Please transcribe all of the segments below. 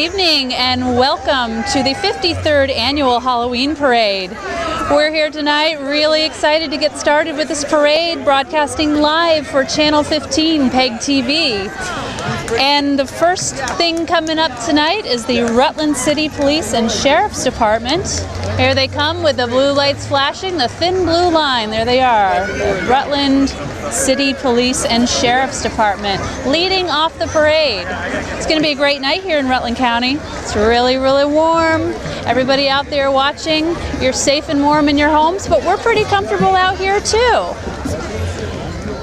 evening and welcome to the 53rd Annual Halloween Parade. We're here tonight really excited to get started with this parade, broadcasting live for Channel 15 PEGTV. And the first thing coming up tonight is the Rutland City Police and Sheriff's Department. Here they come with the blue lights flashing, the thin blue line. There they are, the Rutland City Police and Sheriff's Department leading off the parade. It's going to be a great night here in Rutland County. It's really, really warm. Everybody out there watching, you're safe and warm in your homes, but we're pretty comfortable out here too.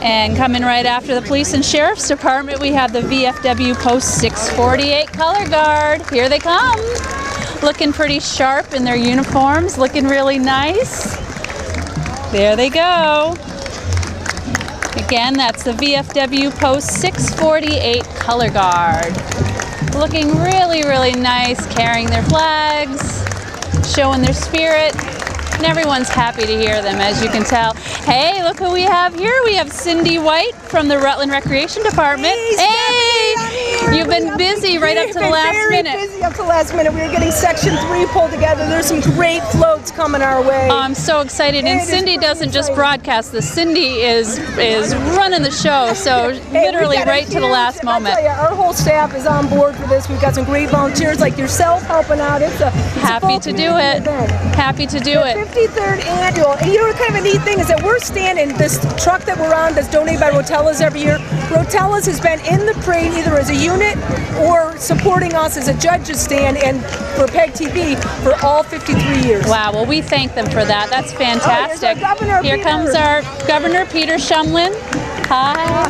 And coming right after the Police and Sheriff's Department, we have the VFW Post 648 Color Guard. Here they come. Looking pretty sharp in their uniforms, looking really nice. There they go. Again, that's the VFW Post 648 Color Guard. Looking really, really nice, carrying their flags, showing their spirit. And everyone's happy to hear them, as you can tell. Hey, look who we have here. We have Cindy White from the Rutland Recreation Department. Hey, you've been busy right up to the last minute. Busy up to the last minute. We were getting Section 3 pulled together. There's some great floats coming our way. Oh, I'm so excited. And Cindy doesn't just broadcast this. Cindy is running the show, so literally right to the last moment. I tell you, our whole staff is on board for this. We've got some great volunteers like yourself helping out. It's happy to do it. Happy to do it. 53rd annual. And you know what kind of a neat thing is that we're standing, this truck that we're on that's donated by Rotella's every year, Rotella's has been in the parade either as a unit or supporting us as a judge's stand and for PEGTV for all 53 years. Wow, well we thank them for that. That's fantastic. Here comes our Governor Peter Shumlin. Hi.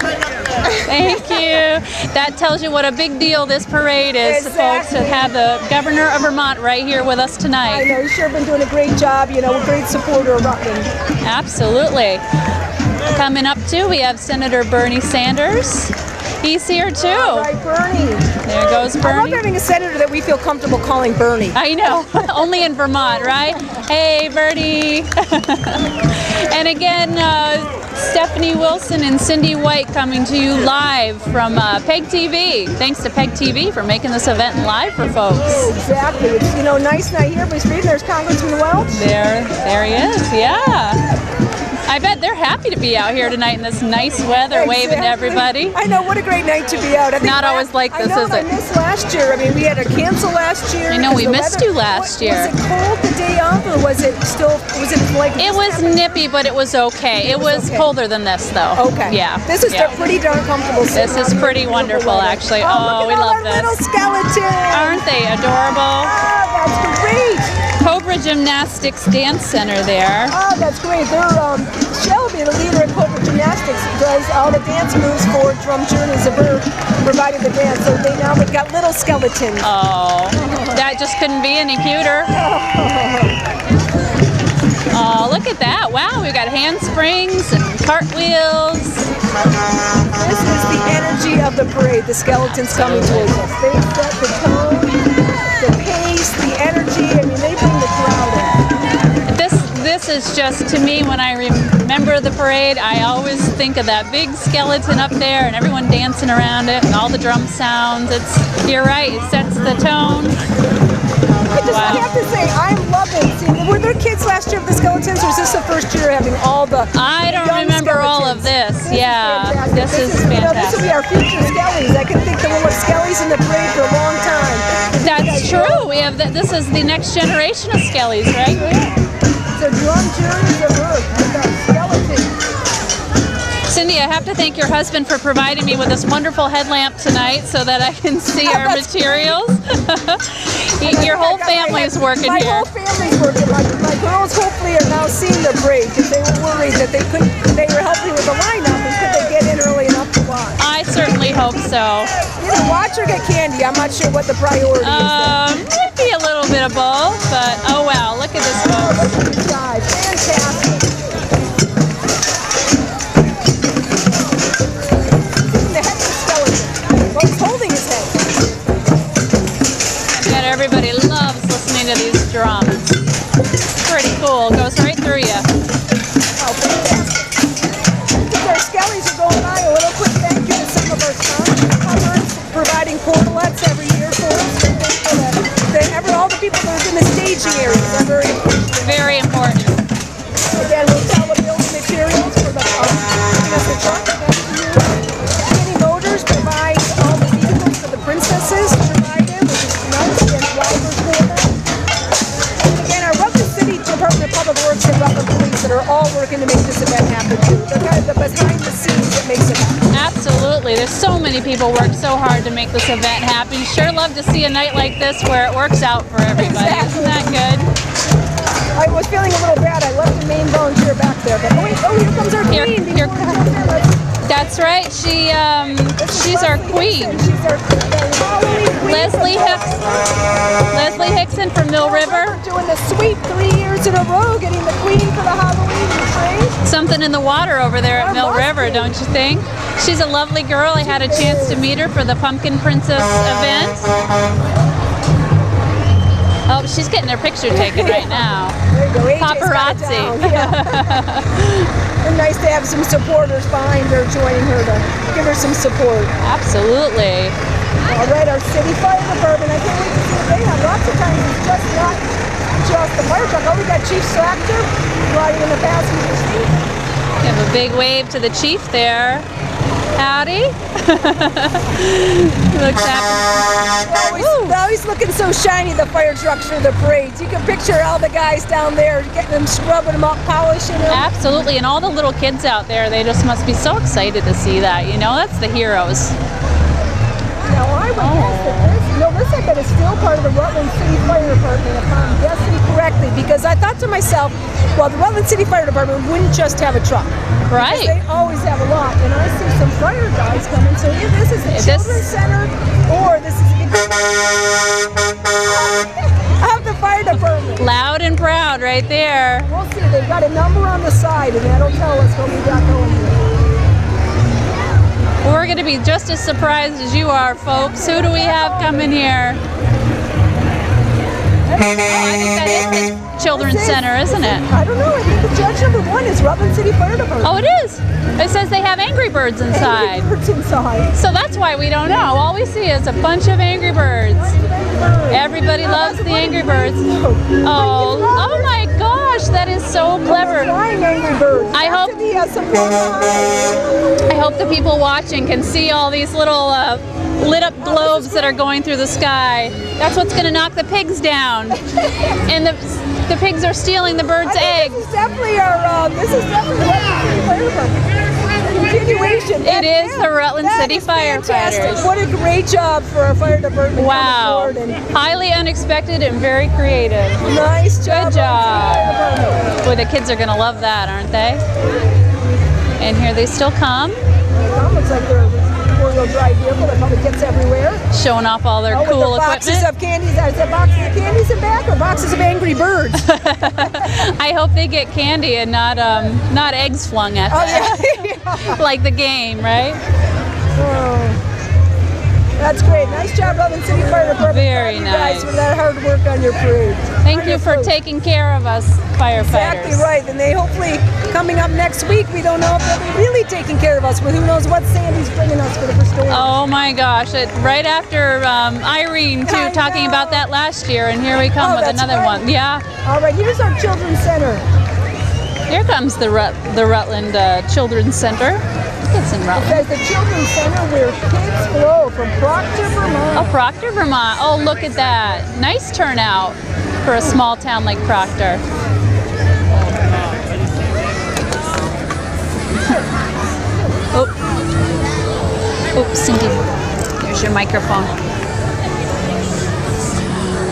Thank you. That tells you what a big deal this parade is, folks, to have the Governor of Vermont right here with us tonight. I know, he's sure been doing a great job, you know, a great supporter of Rutland. Absolutely. Coming up too, we have Senator Bernie Sanders. He's here too. All right, Bernie. There goes Bernie. I love having a senator that we feel comfortable calling Bernie. I know, only in Vermont, right? Hey, Bernie. And again, Stephanie Wilson and Cindy White coming to you live from PEGTV. Thanks to PEGTV for making this event live for folks. Exactly. It's, you know, nice night here. There's Congressman Welch. There he is, yeah. I bet they're happy to be out here tonight in this nice weather, waving to everybody. I know, what a great night to be out. Not always like this, is it? I missed last year. I mean, we had to cancel last year. I know, we missed you last year. Was it cold the day off, or was it like... It was nippy, but it was okay. It was colder than this, though. Okay. Yeah. This is pretty darn comfortable. This is pretty wonderful, actually. Oh, we love this. Little skeletons. Aren't they adorable? Oh, that's great. Cobra Gymnastics Dance Center there. Oh, that's great. They're Shelby, the leader of Cobra Gymnastics, does all the dance moves for Drum Journeys of Earth, providing the dance. So they've got little skeletons. Oh, that just couldn't be any cuter. Oh, look at that. Wow, we've got handsprings and cartwheels. This is the energy of the parade, the skeletons coming towards us. They set the tone, the pace, the energy. I mean, they bring the crowd in. This is just, to me, when I remember the parade, I always think of that big skeleton up there and everyone dancing around it and all the drum sounds. You're right, it sets the tone. I have to say, I'm loving seeing. Were there kids last year of the skeletons, or is this the first year having all the I don't remember skeletons? all of this. This is fantastic. You know, this will be our future skellies. I can think that we'll have skellies in the parade for a long time. That's true. We have this is the next generation of skellies, right? So Drum Journeys of Earth, we've got skeletons. Cindy, I have to thank your husband for providing me with this wonderful headlamp tonight so that I can see our materials. Your whole family's working here. My whole family's working. My girls hopefully are now seeing the parade because they were worried that they were helping with the lineup and could they get in early enough to watch. I certainly hope so. Either watch or get candy. I'm not sure what the priority is. Maybe a little bit of both, but oh wow, look at this, folks. Look at this guy. Fantastic. The head of the skeleton. Well, he's holding his head. I bet everybody loves listening to these drums. Pretty cool. Goes right through you. Oh, fantastic. Our skellies are going by. A little quick thank you to some of our sponsors providing portalettes every year for us. behind the scenes that makes it happen. Absolutely. There's so many people work so hard to make this event happen. You sure love to see a night like this where it works out for everybody. Exactly. Isn't that good? I was feeling a little bad. I left the main volunteer back there. But wait, here comes our queen. That's right. She's our queen. She's our Halloween queen. Leslie Hickson from Mill River. Doing the sweep 3 years in a row, getting the queen for the Halloween parade. Something in the water over there at Mill River, don't you think? She's a lovely girl. I had a chance to meet her for the Pumpkin Princess event. Oh, she's getting her picture taken right now. There you go. AJ's Paparazzi. got it down, yeah. And nice to have some supporters behind her, joining her to give her some support. Absolutely. All right, our city fire department. I can't wait to see what they have. Lots of times it's just not just the fire truck. Oh, we got Chief Slactor riding in the passenger seat. We have a big wave to the chief there. Howdy. Looks happy. Always looking so shiny, the fire trucks for the parades. You can picture all the guys down there getting them, scrubbing them up, polishing them. Absolutely, and all the little kids out there, they just must be so excited to see that. You know, that's the heroes. Now I would guess that this I bet is still part of the Rutland City Fire Department, if I'm guessing correctly, because I thought to myself, well, the Rutland City Fire Department wouldn't just have a truck. Right. Because they always have a lot, and I see some fire guys coming, so either this is the Children's Center, or this is of the fire department. Loud and proud right there. We'll see, they've got a number on the side, and that'll tell us what we got going here. We're going to be just as surprised as you are, folks. Who do we have coming here? I think that is the Children's Center, isn't it? I don't know. I think the judge number 1 is Rutland City Fire Department. Oh, it is. It says they have Angry Birds inside. Angry Birds inside. So that's why we don't know. All we see is a bunch of Angry Birds. Everybody loves the Angry Birds. Oh my gosh, that is so clever. Angry Birds. I hope the people watching can see all these little lit up globes that are going through the sky. That's what's going to knock the pigs down. And the pigs are stealing the birds' eggs. This is definitely our, this is definitely the fire department. Continuation. It is the Rutland City Firefighters. What a great job for our fire department. Wow. Highly unexpected and very creative. Nice job. Good job. Boy, the kids are going to love that, aren't they? And here they still come. Looks like they're a four-wheel drive vehicle that probably gets everywhere. Showing off all their cool boxes equipment. Of candies. Is that boxes of candies in back or boxes of Angry Birds? I hope they get candy and not eggs flung at them. Yeah. Like the game, right? Oh. That's great. Nice job, Rutland City Fire Department. Very nice. nice. For that hard work on your parade. Thank you for taking care of us firefighters. Exactly right. And they hopefully, coming up next week, we don't know if they'll be really taking care of us, but who knows what Sandy's bringing us for the first storm. Oh my gosh. Right after Irene, too, talking about that last year, and here we come with another one. Yeah. All right, here's our Children's Center. Here comes the Rutland Children's Center. It's in Rutland. It says the Children's Center where kids flow from Proctor, Vermont. Oh, Proctor, Vermont. Oh, look at that. Nice turnout for a small town like Proctor. Oh, Cindy, there's your microphone.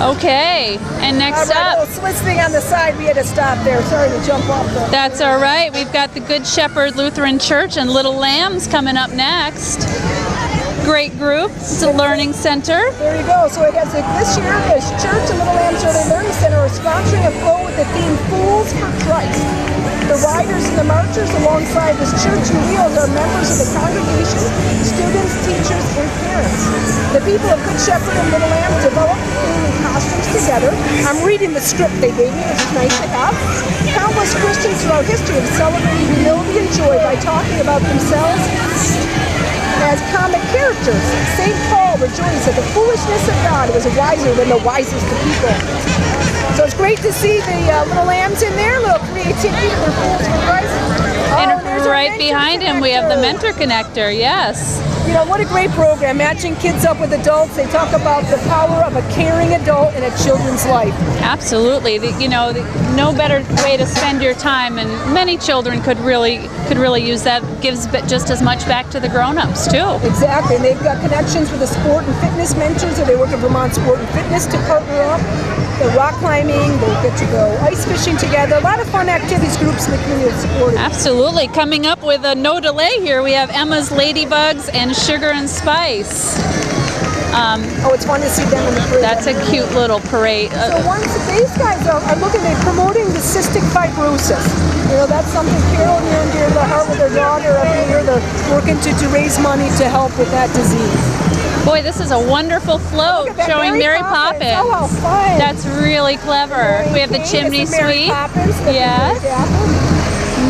Okay, and next up. A little Swiss thing on the side, we had to stop there. Sorry to jump off the. That's all right. We've got the Good Shepherd Lutheran Church and Little Lambs coming up next. Great group. It's a learning center. There you go. So it has this year, the Church and Little Lambs Early Learning Center are sponsoring a flow with the theme Fools for Christ. The riders and the marchers alongside this church and wheels are members of the congregation, students, teachers, and parents. The people of Good Shepherd and Little Lambs developed the theme in costumes together. I'm reading the script they gave me, which is nice to have. Countless Christians throughout history have celebrated humility and joy by talking about themselves as comic characters. St. Paul rejoiced at the foolishness of God was wiser than the wisest of people. So it's great to see the Little Lambs in there, little creativity for Fools for Christ. there's our right Mentor behind him, we have the Connector. Mentor Connector. Yes. You know, what a great program, matching kids up with adults. They talk about the power of a caring adult in a children's life. Absolutely. No better way to spend your time, and many children could really use that. Gives just as much back to the grown-ups too. Exactly, and they've got connections with the sport and fitness mentors, so they work at Vermont Sport and Fitness to partner up. The rock climbing, they get to go ice fishing together. A lot of fun activities, groups in the community supported. Absolutely. Coming up with a no delay here, we have Emma's Ladybugs and Sugar and Spice. It's fun to see them in the parade. That's a cute little parade. So once these guys are looking, they're promoting the cystic fibrosis. You know, that's something Carol near and dear to the heart with their daughter every year. They're working to raise money to help with that disease. Boy, this is a wonderful float showing Mary Poppins. Oh, how fun. That's really clever. We have the chimney Mary sweep. Poppins, Yes.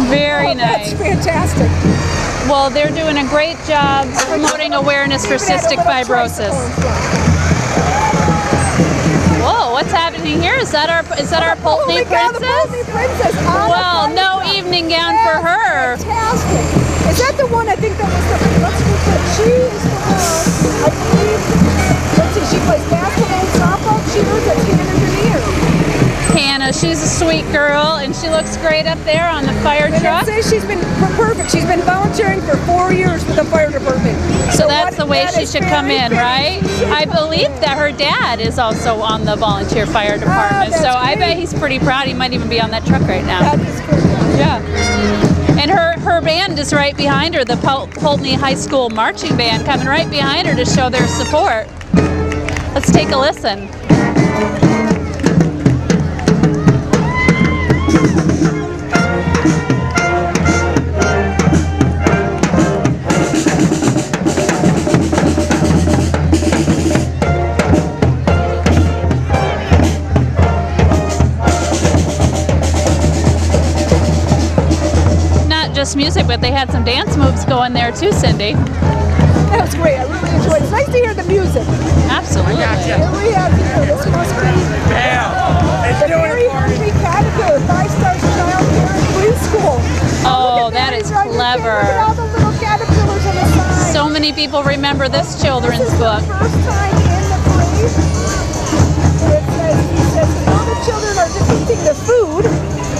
Very nice. That's fantastic. Well, they're doing a great job promoting awareness for cystic fibrosis. Whoa, what's happening here? Is that our Pulteney princess? The Pulteney princess. Well, no evening gown for her. Fantastic. Is that the one? I think that was the. Let's look at. She is the one. I believe. Let's see. She plays basketball and softball. Cheers. That's Hannah Grenier. Hannah, she's a sweet girl, and she looks great up there on the fire truck. Say she's been perfect. She's been volunteering for 4 years with the fire department. So that's the way she should come in, right? I believe that her dad is also on the volunteer fire department, so I bet he's pretty proud. He might even be on that truck right now. That is good. Yeah. And her band is right behind her, the Pulteney High School Marching Band, coming right behind her to show their support. Let's take a listen. Just music, but they had some dance moves going there too, Cindy. That was great. I really enjoyed it. It's nice to hear the music. Absolutely. Here we have here. This must be the Mary Harvey Caterpillar 5-star child care and preschool. Oh, that is clever. Look at all the little caterpillars on the side. So many people remember this children's book. The first time in the parade. He says all the children are defeating the food.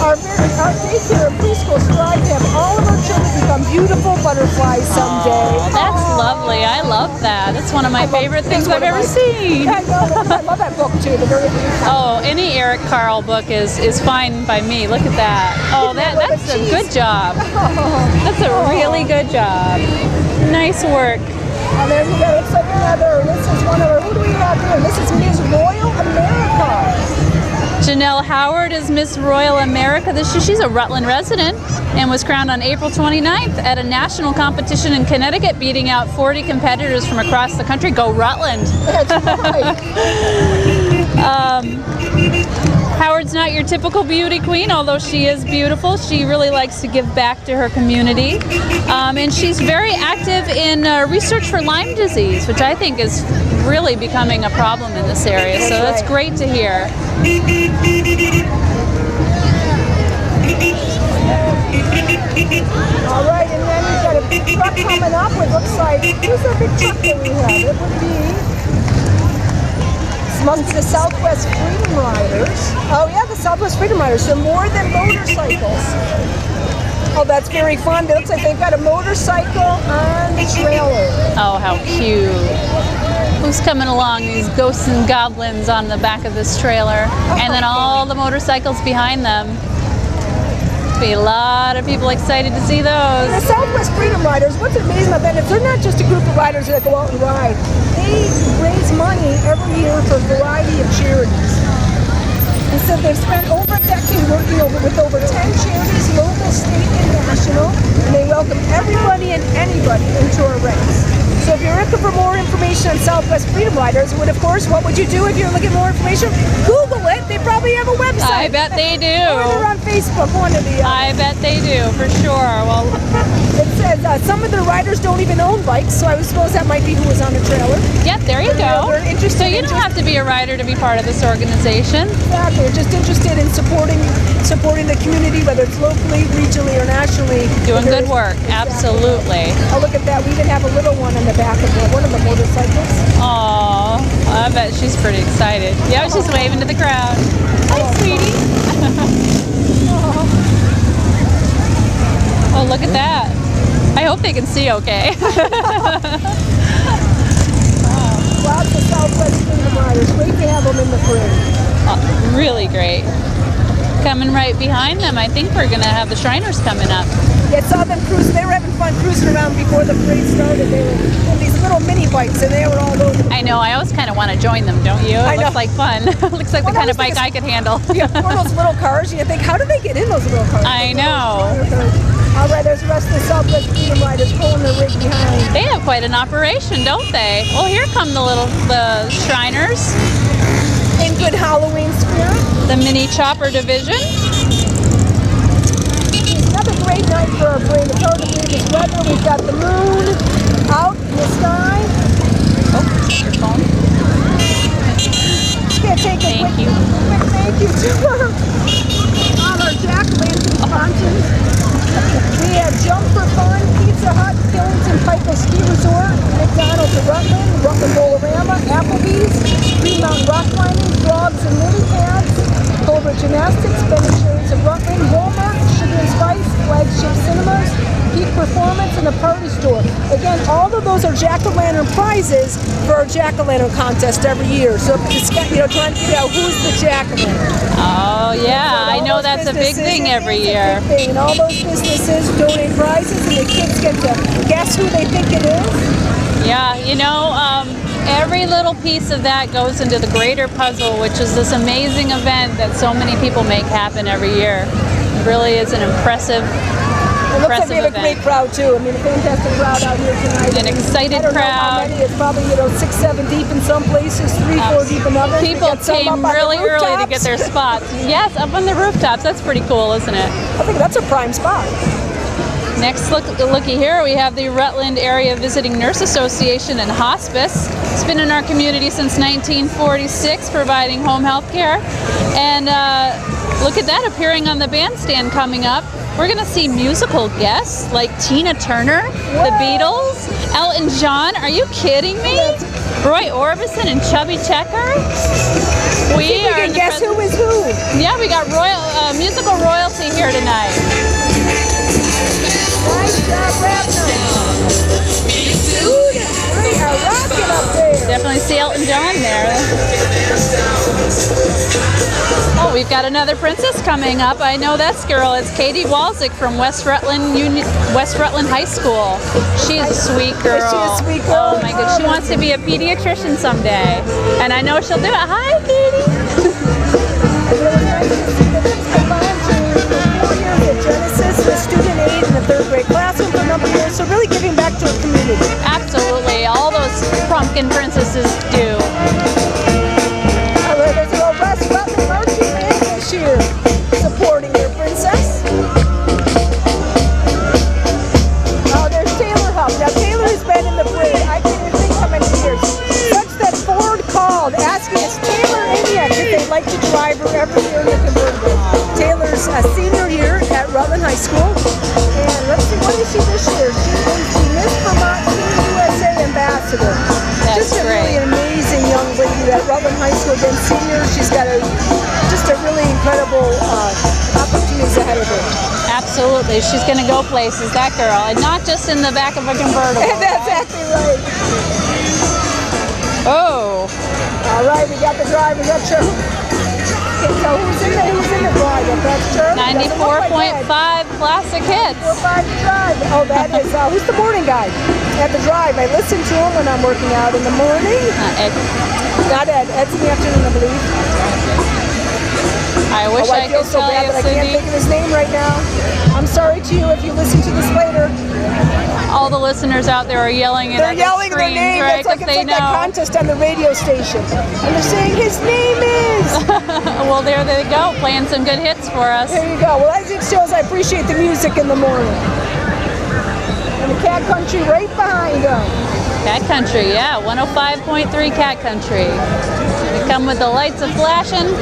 Our daycare and preschool strive to have all of our children become beautiful butterflies someday. Oh, that's lovely. I love that. It's one of my favorite things I've ever seen. Yeah, I know. I love that book too. The very Oh, any Eric Carle book is fine by me. Look at that. Oh, that's a good job. That's a really good job. Nice work. And then we got, looks like another. This is one of our. Who do we have here? This is Miss Royal America. Janelle Howard is Miss Royal America. She's a Rutland resident and was crowned on April 29th at a national competition in Connecticut, beating out 40 competitors from across the country. Go Rutland! That's right. Howard's not your typical beauty queen, although she is beautiful. She really likes to give back to her community. And she's very active in research for Lyme disease, which I think is really becoming a problem in this area. So that's great to hear. All right, and then we've got a big truck coming up. It looks like, who's our big truck that we have? It would be amongst the Southwest Freedom Riders. Oh yeah, the Southwest Freedom Riders. So more than motorcycles. Oh, that's very fun. It looks like they've got a motorcycle on the trailer. Oh, how cute. Who's coming along? These ghosts and goblins on the back of this trailer. And then all the motorcycles behind them. Be a lot of people excited to see those. The Southwest Freedom Riders, what's amazing about that is they're not just a group of riders that go out and ride. They raise money every year for a variety of charities. And so they've spent over a decade working with over 10 charities, local, state, and national, and they welcome everybody and anybody into our ranks. So if you're looking for more information on Southwest Freedom Riders, of course, what would you do if you're looking for more information? Google it. They probably have a website. I bet they do. Or they're on Facebook, one of the other. I bet they do, for sure. Well, It's says some of the riders don't even own bikes, so I suppose that might be who was on the trailer. Yep, there you go. We're interested So you don't have to be a rider to be part of this organization. Exactly. We're just interested in supporting the community, whether it's locally, regionally, or nationally. Doing good work, absolutely. Oh, look at that. We even have a little one in the back of one of the motorcycles. Aw, I bet she's pretty excited. Yeah, she's waving to the crowd. Hi, sweetie. Oh, look at that. I hope they can see okay. Lots of Southwest Freedom riders. Great to have them in the parade. Really great. Coming right behind them, I think we're going to have the Shriners coming up. Yeah, I saw them cruise. They were having fun cruising around before the parade started. They were in these little mini bikes, and they were all over. I know. I always kind of want to join them, don't you? It looks like fun. Looks like the kind of bike I could handle. Yeah, one of those little cars. You think, how do they get in those little cars? I know. All right, there's the rest of the Southwest Freedom riders pulling their rig behind. They have quite an operation, don't they? Well, here come the Shriners. In good Halloween spirit. The mini chopper division. It's another great night for our parade. It's hard to believe it's weather. We've got the moon out in the sky. Oh, your phone. Yeah, take a Thank you. quick thank you to all our jack-o'-lantern sponsors. We have Jump for Fun, Pizza Hut, Killington Pico Ski Resort, McDonald's of Rutland, Rutland Bolorama, Applebee's, Green Mountain Rock Climbing, Frogs and Lily Pads, Cobra Gymnastics, Ben & Jerry's of Rutland, Walmart, Sugar and Spice, Flagship Cinemas, Peak Performance, and the Party Store. Again, all of those are jack-o'-lantern prizes for our jack-o'-lantern contest every year. So it's got, trying to figure out who's the jack-o'-lantern. Oh yeah, I know that's a big thing every year. Big thing. And all those businesses donate prizes, and the kids get to guess who they think it is. Yeah, every little piece of that goes into the greater puzzle, which is this amazing event that so many people make happen every year. It really is an impressive It looks like we have a great crowd too. I mean, a fantastic crowd out here tonight. An excited I don't crowd. know how many. It's probably 6, 7 deep in some places, 3, 4 deep in others. People came really early to get their spots. Yes, up on the rooftops. That's pretty cool, isn't it? I think that's a prime spot. Next, looky here, we have the Rutland Area Visiting Nurse Association and Hospice. It's been in our community since 1946, providing home health care. And look at that, appearing on the bandstand coming up. We're going to see musical guests like Tina Turner, the Beatles, Elton John. Are you kidding me? Roy Orbison and Chubby Checker. We can guess who is who. Yeah, we got musical royalty here tonight. Nice job, Raptor. We are rocking up there. Definitely see Elton John there. Oh, we've got another princess coming up. I know this girl. It's Katie Walczyk from West Rutland High School. She is a sweet girl. Is she a sweet girl? Oh my goodness. She wants to be a pediatrician someday. And I know she'll do it. Hi, Katie. Genesis, the student aid in the 3rd grade classroom for a number of years, so really giving back to the community. Absolutely, all those pumpkin princesses do. There's a West Rutland marching band this year, supporting their princess. Oh, there's Taylor Huff. Now Taylor has been in the parade, I can't even think how many years. Such that Ford called asking, is Taylor in yet? If they'd like to drive her every year in the convertible. Taylor's a senior year at Rutland High School. And let's see, what is she this year? She is the Miss Vermont Team USA Ambassador. That's just a great. really amazing young lady at Rutland High School. Again, senior. She's got just a really incredible opportunities ahead of her. Absolutely. She's going to go places, that girl. And not just in the back of a convertible. That's exactly right. Oh. All right, we got the drive. Is that true? Okay, so who's in the drive? If that's true. 94.5 classic hits. 4-5 drive. Oh, that is, who's the morning guy at the drive? I listen to him when I'm working out in the morning. Ed. Not Ed. Ed's in the afternoon, I believe. I wish I feel could so tell bad you, that I can't Cindy. think of his name right now. I'm sorry to you if you listen to this later. All the listeners out there are yelling it They're at yelling their their screens, name. right? It's like, Because they that know. contest on the radio station. And they're saying his name is. Well, there they go, playing some good hits for us. There you go. Well, as it shows, I appreciate the music in the morning. And the Cat Country right behind them. Cat Country, yeah, 105.3 Cat Country. They come with the lights of flashing.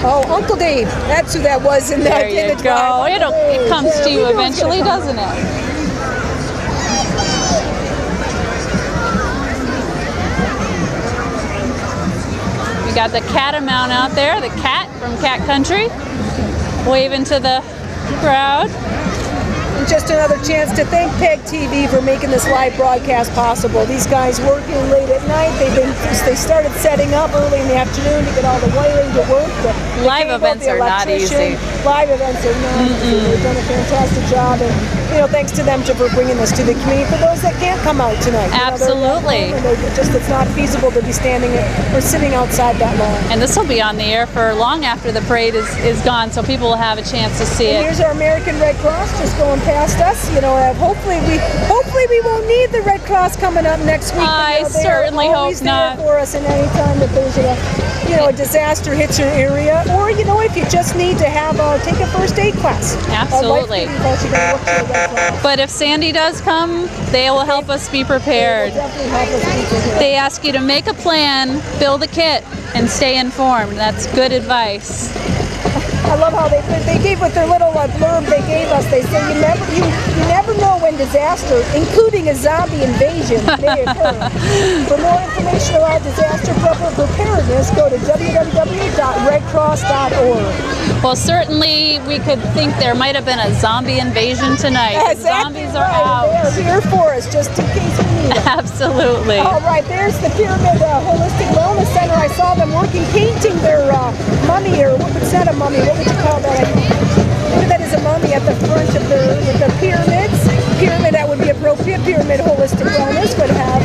Oh, Uncle Dave, that's who that was in that. There you go. It comes to you eventually, doesn't it? We got the catamount out there, the cat from Cat Country, waving to the crowd. And just another chance to thank PEGTV for making this live broadcast possible. These guys working late at night. They started setting up early in the afternoon to get all the wiring to work. Live events are not easy. Live events are not easy. They've done a fantastic job, and thanks to them for bringing this to the community. For those that can't come out tonight, absolutely. It's not feasible to be standing or sitting outside that long. And this will be on the air for long after the parade is gone, so people will have a chance to see it. Here's our American Red Cross just going past us. Hopefully we won't need the Red Cross coming up next week. I certainly hope not. For us, and any time that there's a disaster hits your area, or if you just need to take a first aid class. Absolutely. But if Sandy does come, they will help us be prepared. Definitely help us be prepared. They ask you to make a plan, build a kit, and stay informed. That's good advice. I love how they gave with their little blurb they gave us. They say you never know when disaster, including a zombie invasion, may occur. For more information about disaster preparedness, go to www.redcross.org. Well, certainly we could think there might have been a zombie invasion tonight. Exactly. Zombies are out. They're here for us, just in case we need them. Absolutely. All right, there's the Pyramid Holistic Wellness Center. I saw them painting their mummy, or what's that, a mummy? What would you call that? Maybe that is a mummy at the front of the pyramids. Pyramid, that would be appropriate. Pyramid Holistic Wellness would have.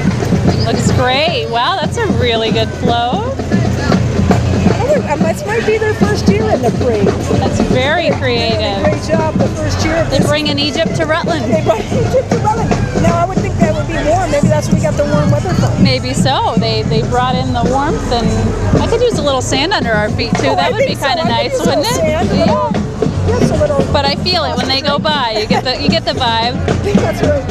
Looks great. Wow, that's a really good flow. This might be their first year in the parade. That's very creative. Great job, the first year. They bring in Egypt to Rutland. They bring Egypt to Rutland. Now, I would think that would be warm. Maybe that's where we got the warm weather from. Maybe so. They brought in the warmth, and I could use a little sand under our feet too. That would be kind of nice, wouldn't it? Sand, yeah. Yes, a little. But I feel it when they go by. You get the vibe. I think that's right.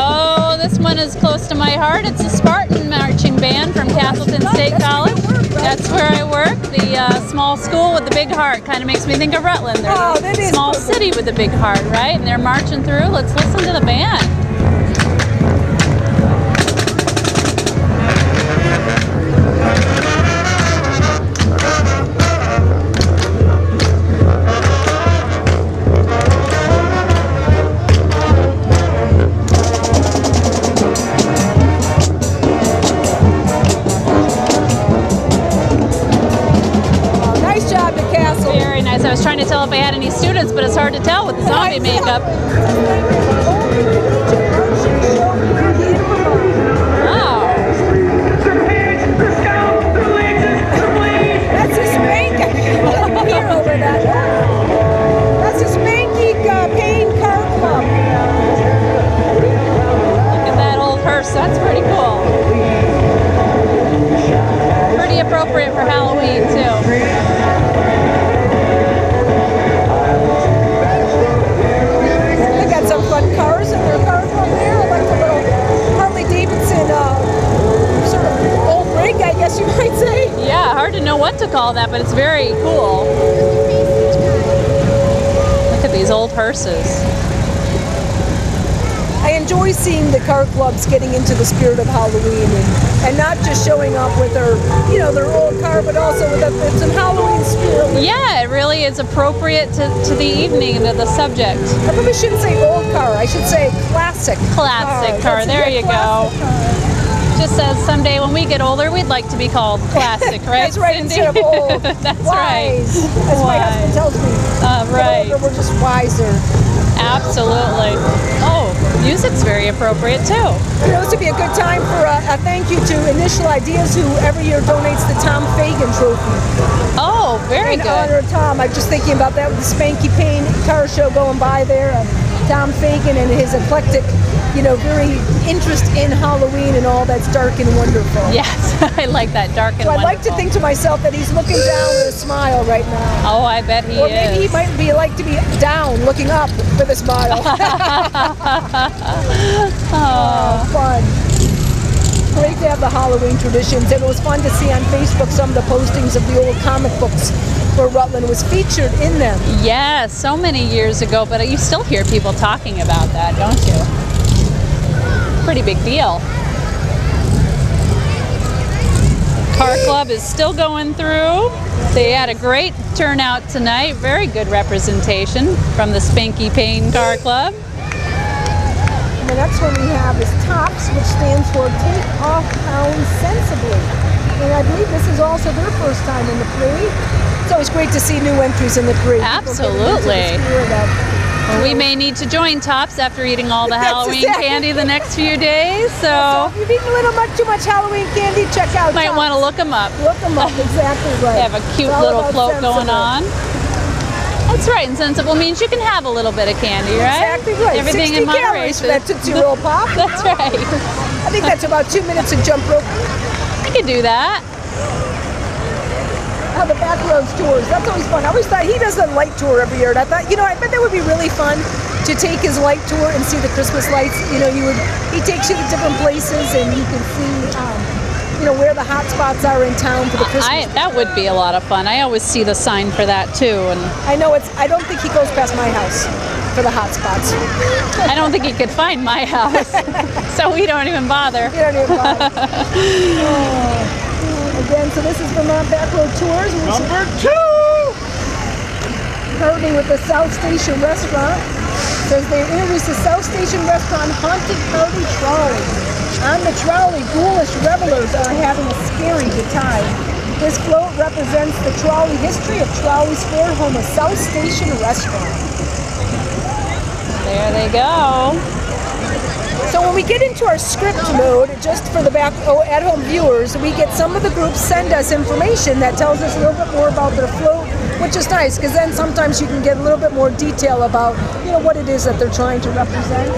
Oh, this one is close to my heart. It's the Spartan Marching Band from Castleton State College. That's where I work. The small school with the big heart kind of makes me think of Rutland. They're a small city with a big heart, right? And they're marching through. Let's listen to the band. I was trying to tell if I had any students, but it's hard to tell with the zombie makeup. Wow. That's a spanky. Here over that. That's a spanky pain car club. Look at that old hearse. That's pretty cool. Pretty appropriate for Halloween, too. Cars and their car club there, like the little Harley Davidson sort of old rig, I guess you might say. Yeah, hard to know what to call that, but it's very cool. Look at these old hearses. I enjoy seeing the car clubs getting into the spirit of Halloween and not just showing up with their old car, but also with some Halloween spirit. Yeah, it really is appropriate to the evening and to the subject. I probably shouldn't say old car. I should say classic. Classic car. There you go. Just says someday when we get older, we'd like to be called classic, right? That's right, Cindy? instead of old. That's wise. right. As my husband tells me. Right. Older, we're just wiser. Absolutely. Oh, music's very appropriate too. This would be a good time for a thank you to Initial Ideas, who every year donates the Tom Fagan Trophy. Oh, very good. In honor of Tom. I'm just thinking about that with the Spanky Pain car show going by there. Tom Fagan and his eclectic, very interest in Halloween and all that's dark and wonderful. Yes, I like that dark and So I'd wonderful. like to think to myself that he's looking down with a smile right now. Oh, I bet he Or is. maybe he might be like to be down, looking up with a smile. Oh, fun. Great to have the Halloween traditions. And it was fun to see on Facebook some of the postings of the old comic books where Rutland was featured in them. Yes, so many years ago, but you still hear people talking about that, don't you? Pretty big deal. Car Club is still going through. They had a great turnout tonight. Very good representation from the Spanky Payne Car Club. And the next one we have is TOPS, which stands for Take Off Town Sensibly. And I believe this is also their first time in the parade. It's always great to see new entries in the parade. Absolutely. Well, we may need to join TOPS after eating all the Yes, Halloween exactly. candy the next few days. So if you've eaten a little too much Halloween candy, check out Might TOPS. want to look them up. Look them up, exactly right. They have a cute It's all little about float sensible. going on. That's right, and sensible means you can have a little bit of candy, right? Exactly right. Everything 60 in calories for moderation. that Tootsie Roll Pop. That's right. I think that's about 2 minutes of jump rope. You could do that. Oh, the back roads tours. That's always fun. I always thought he does a light tour every year, and I thought, I bet that would be really fun to take his light tour and see the Christmas lights. He takes you to different places, and you can see, where the hot spots are in town for the Christmas. That would be a lot of fun. I always see the sign for that too, and I know I don't think he goes past my house for the hot spots. I don't think he could find my house, so we don't even bother. You don't even bother. Again, so this is Vermont Back Road Tours. Number 2! Starting with the South Station Restaurant. Says they introduced the South Station Restaurant Haunted Party Trolley. On the trolley, ghoulish revelers are having a scary good time. This float represents the trolley history of Trolley Square, home of South Station Restaurant. There they go. So when we get into our script mode, just for the at-home viewers, we get some of the groups send us information that tells us a little bit more about their float, which is nice, because then sometimes you can get a little bit more detail about, what it is that they're trying to represent.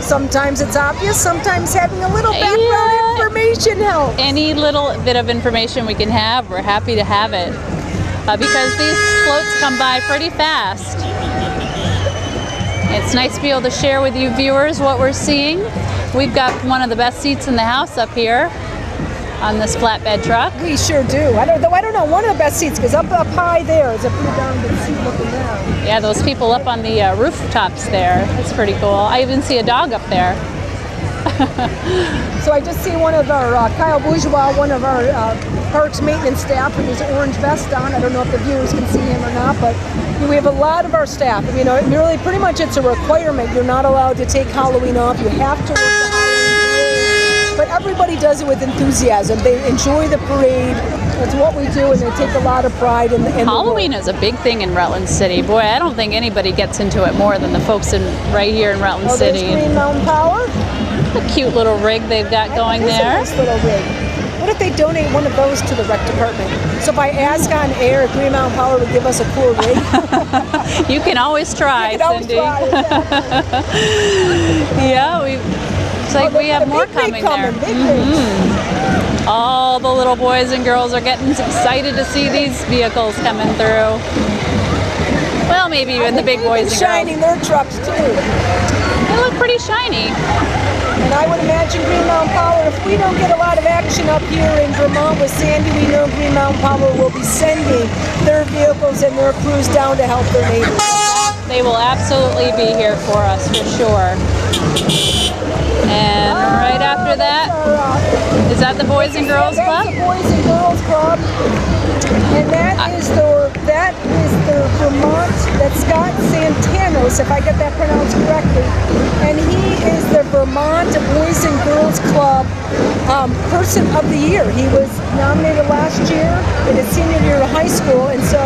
Sometimes it's obvious, sometimes having a little background information helps. Any little bit of information we can have, we're happy to have it. Because these floats come by pretty fast. It's nice to be able to share with you viewers what we're seeing. We've got one of the best seats in the house up here on this flatbed truck. We sure do. I don't know, one of the best seats, because up high there is a pretty darn good seat looking down. Yeah, those people up on the rooftops there. That's pretty cool. I even see a dog up there. So I just see one of our, Kyle Bourgeois, one of our parks maintenance staff with his orange vest on. I don't know if the viewers can see him or not, but we have a lot of our staff. Really pretty much it's a requirement. You're not allowed to take Halloween off. You have to work the Halloween parade. But everybody does it with enthusiasm. They enjoy the parade. That's what we do, and they take a lot of pride in Halloween is a big thing in Rutland City. Boy, I don't think anybody gets into it more than the folks right here in Rutland City. There's Green Mountain Power. A cute little rig they've got going there. It's a nice little rig. What if they donate one of those to the rec department? So if I ask on air if Green Mountain Power would give us a cool rig. You can always try, You can always Cindy. try, exactly. Yeah, it's like we have more coming there. Big rigs. All the little boys and girls are getting excited to see these vehicles coming through. Well, maybe even the big boys and shining girls. their trucks too. They look pretty shiny. And I would imagine Green Mountain Power, if we don't get a lot of action up here in Vermont with Sandy, we know Green Mountain Power will be sending their vehicles and their crews down to help their neighbors. They will absolutely be here for us, for sure. And right after that, is that the Boys and Girls Club? That's the Boys and Girls Club. And that is the Vermont, that's Scott Santanos, if I get that pronounced correctly. And he is the Vermont Boys and Girls Club Person of the Year. He was nominated last year in his senior year of high school, and so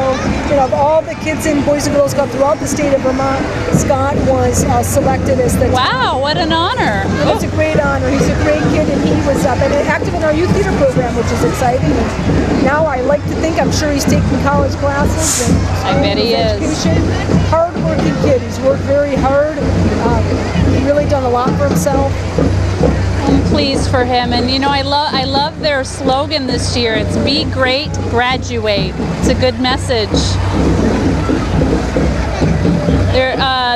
of all the kids in Boys and Girls Club throughout the state of Vermont, Scott was selected as the Wow, what an honor. It's a great honor. He's a great kid, and he was active in our youth theater program, which is exciting. And now I like to think, I'm sure he's taking college classes. And I bet he is. Education. Hard-working hardworking kid. He's worked very hard. Really done a lot for himself. I'm pleased for him, and you know, I love their slogan this year. It's "Be Great, Graduate." It's a good message.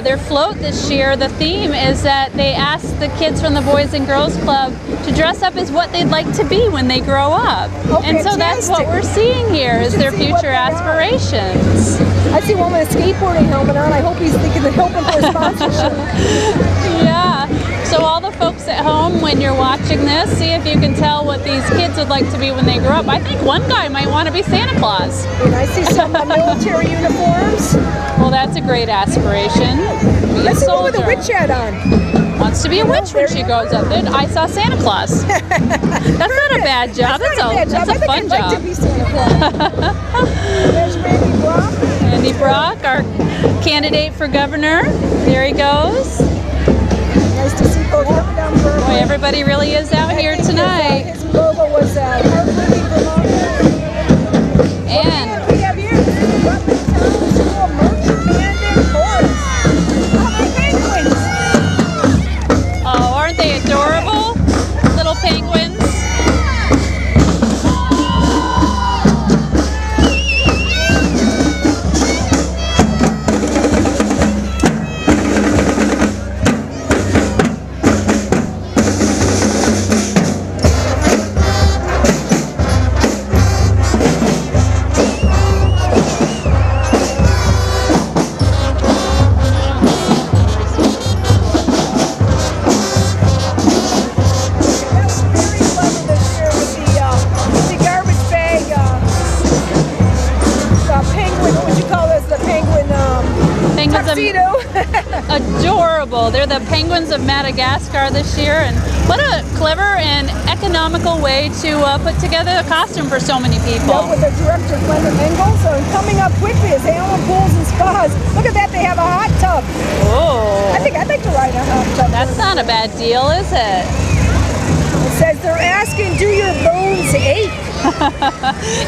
Their float this year, the theme is that they asked the kids from the Boys and Girls Club to dress up as what they'd like to be when they grow up. Oh, and so that's what we're seeing here is their future aspirations. I see one with a skateboarding helmet on. I hope he's thinking of helping for a sponsorship. Yeah. So all the folks at home, when you're watching this, see if you can tell what these kids would like to be when they grow up. I think one guy might want to be Santa Claus. And I see some military uniforms. Well, that's a great aspiration. Let's see one with a witch hat on. Wants to be a witch when she grows up. Then I saw Santa Claus. That's not a bad job. That's a fun job. Like to be Santa Claus. There's Randy Brock. Randy Brock, our candidate for governor. There he goes. Nice to see both of them. Boy, everybody really is out here tonight. His logo was hardworking Vermont. And we have here the Rutland Town School Merchant and Chorus. Oh, my penguins! oh, aren't they adorable? Little penguins. Adorable. They're the penguins of Madagascar this year, and what a clever and economical way to put together a costume for so many people. Yep, with the director Glenda Engel. So coming up quickly is Allen Pools and Spas. Look at that, they have a hot tub. Oh. I'd like to ride a hot tub. That's not a bad deal, is it? It says they're asking, do your bones ache?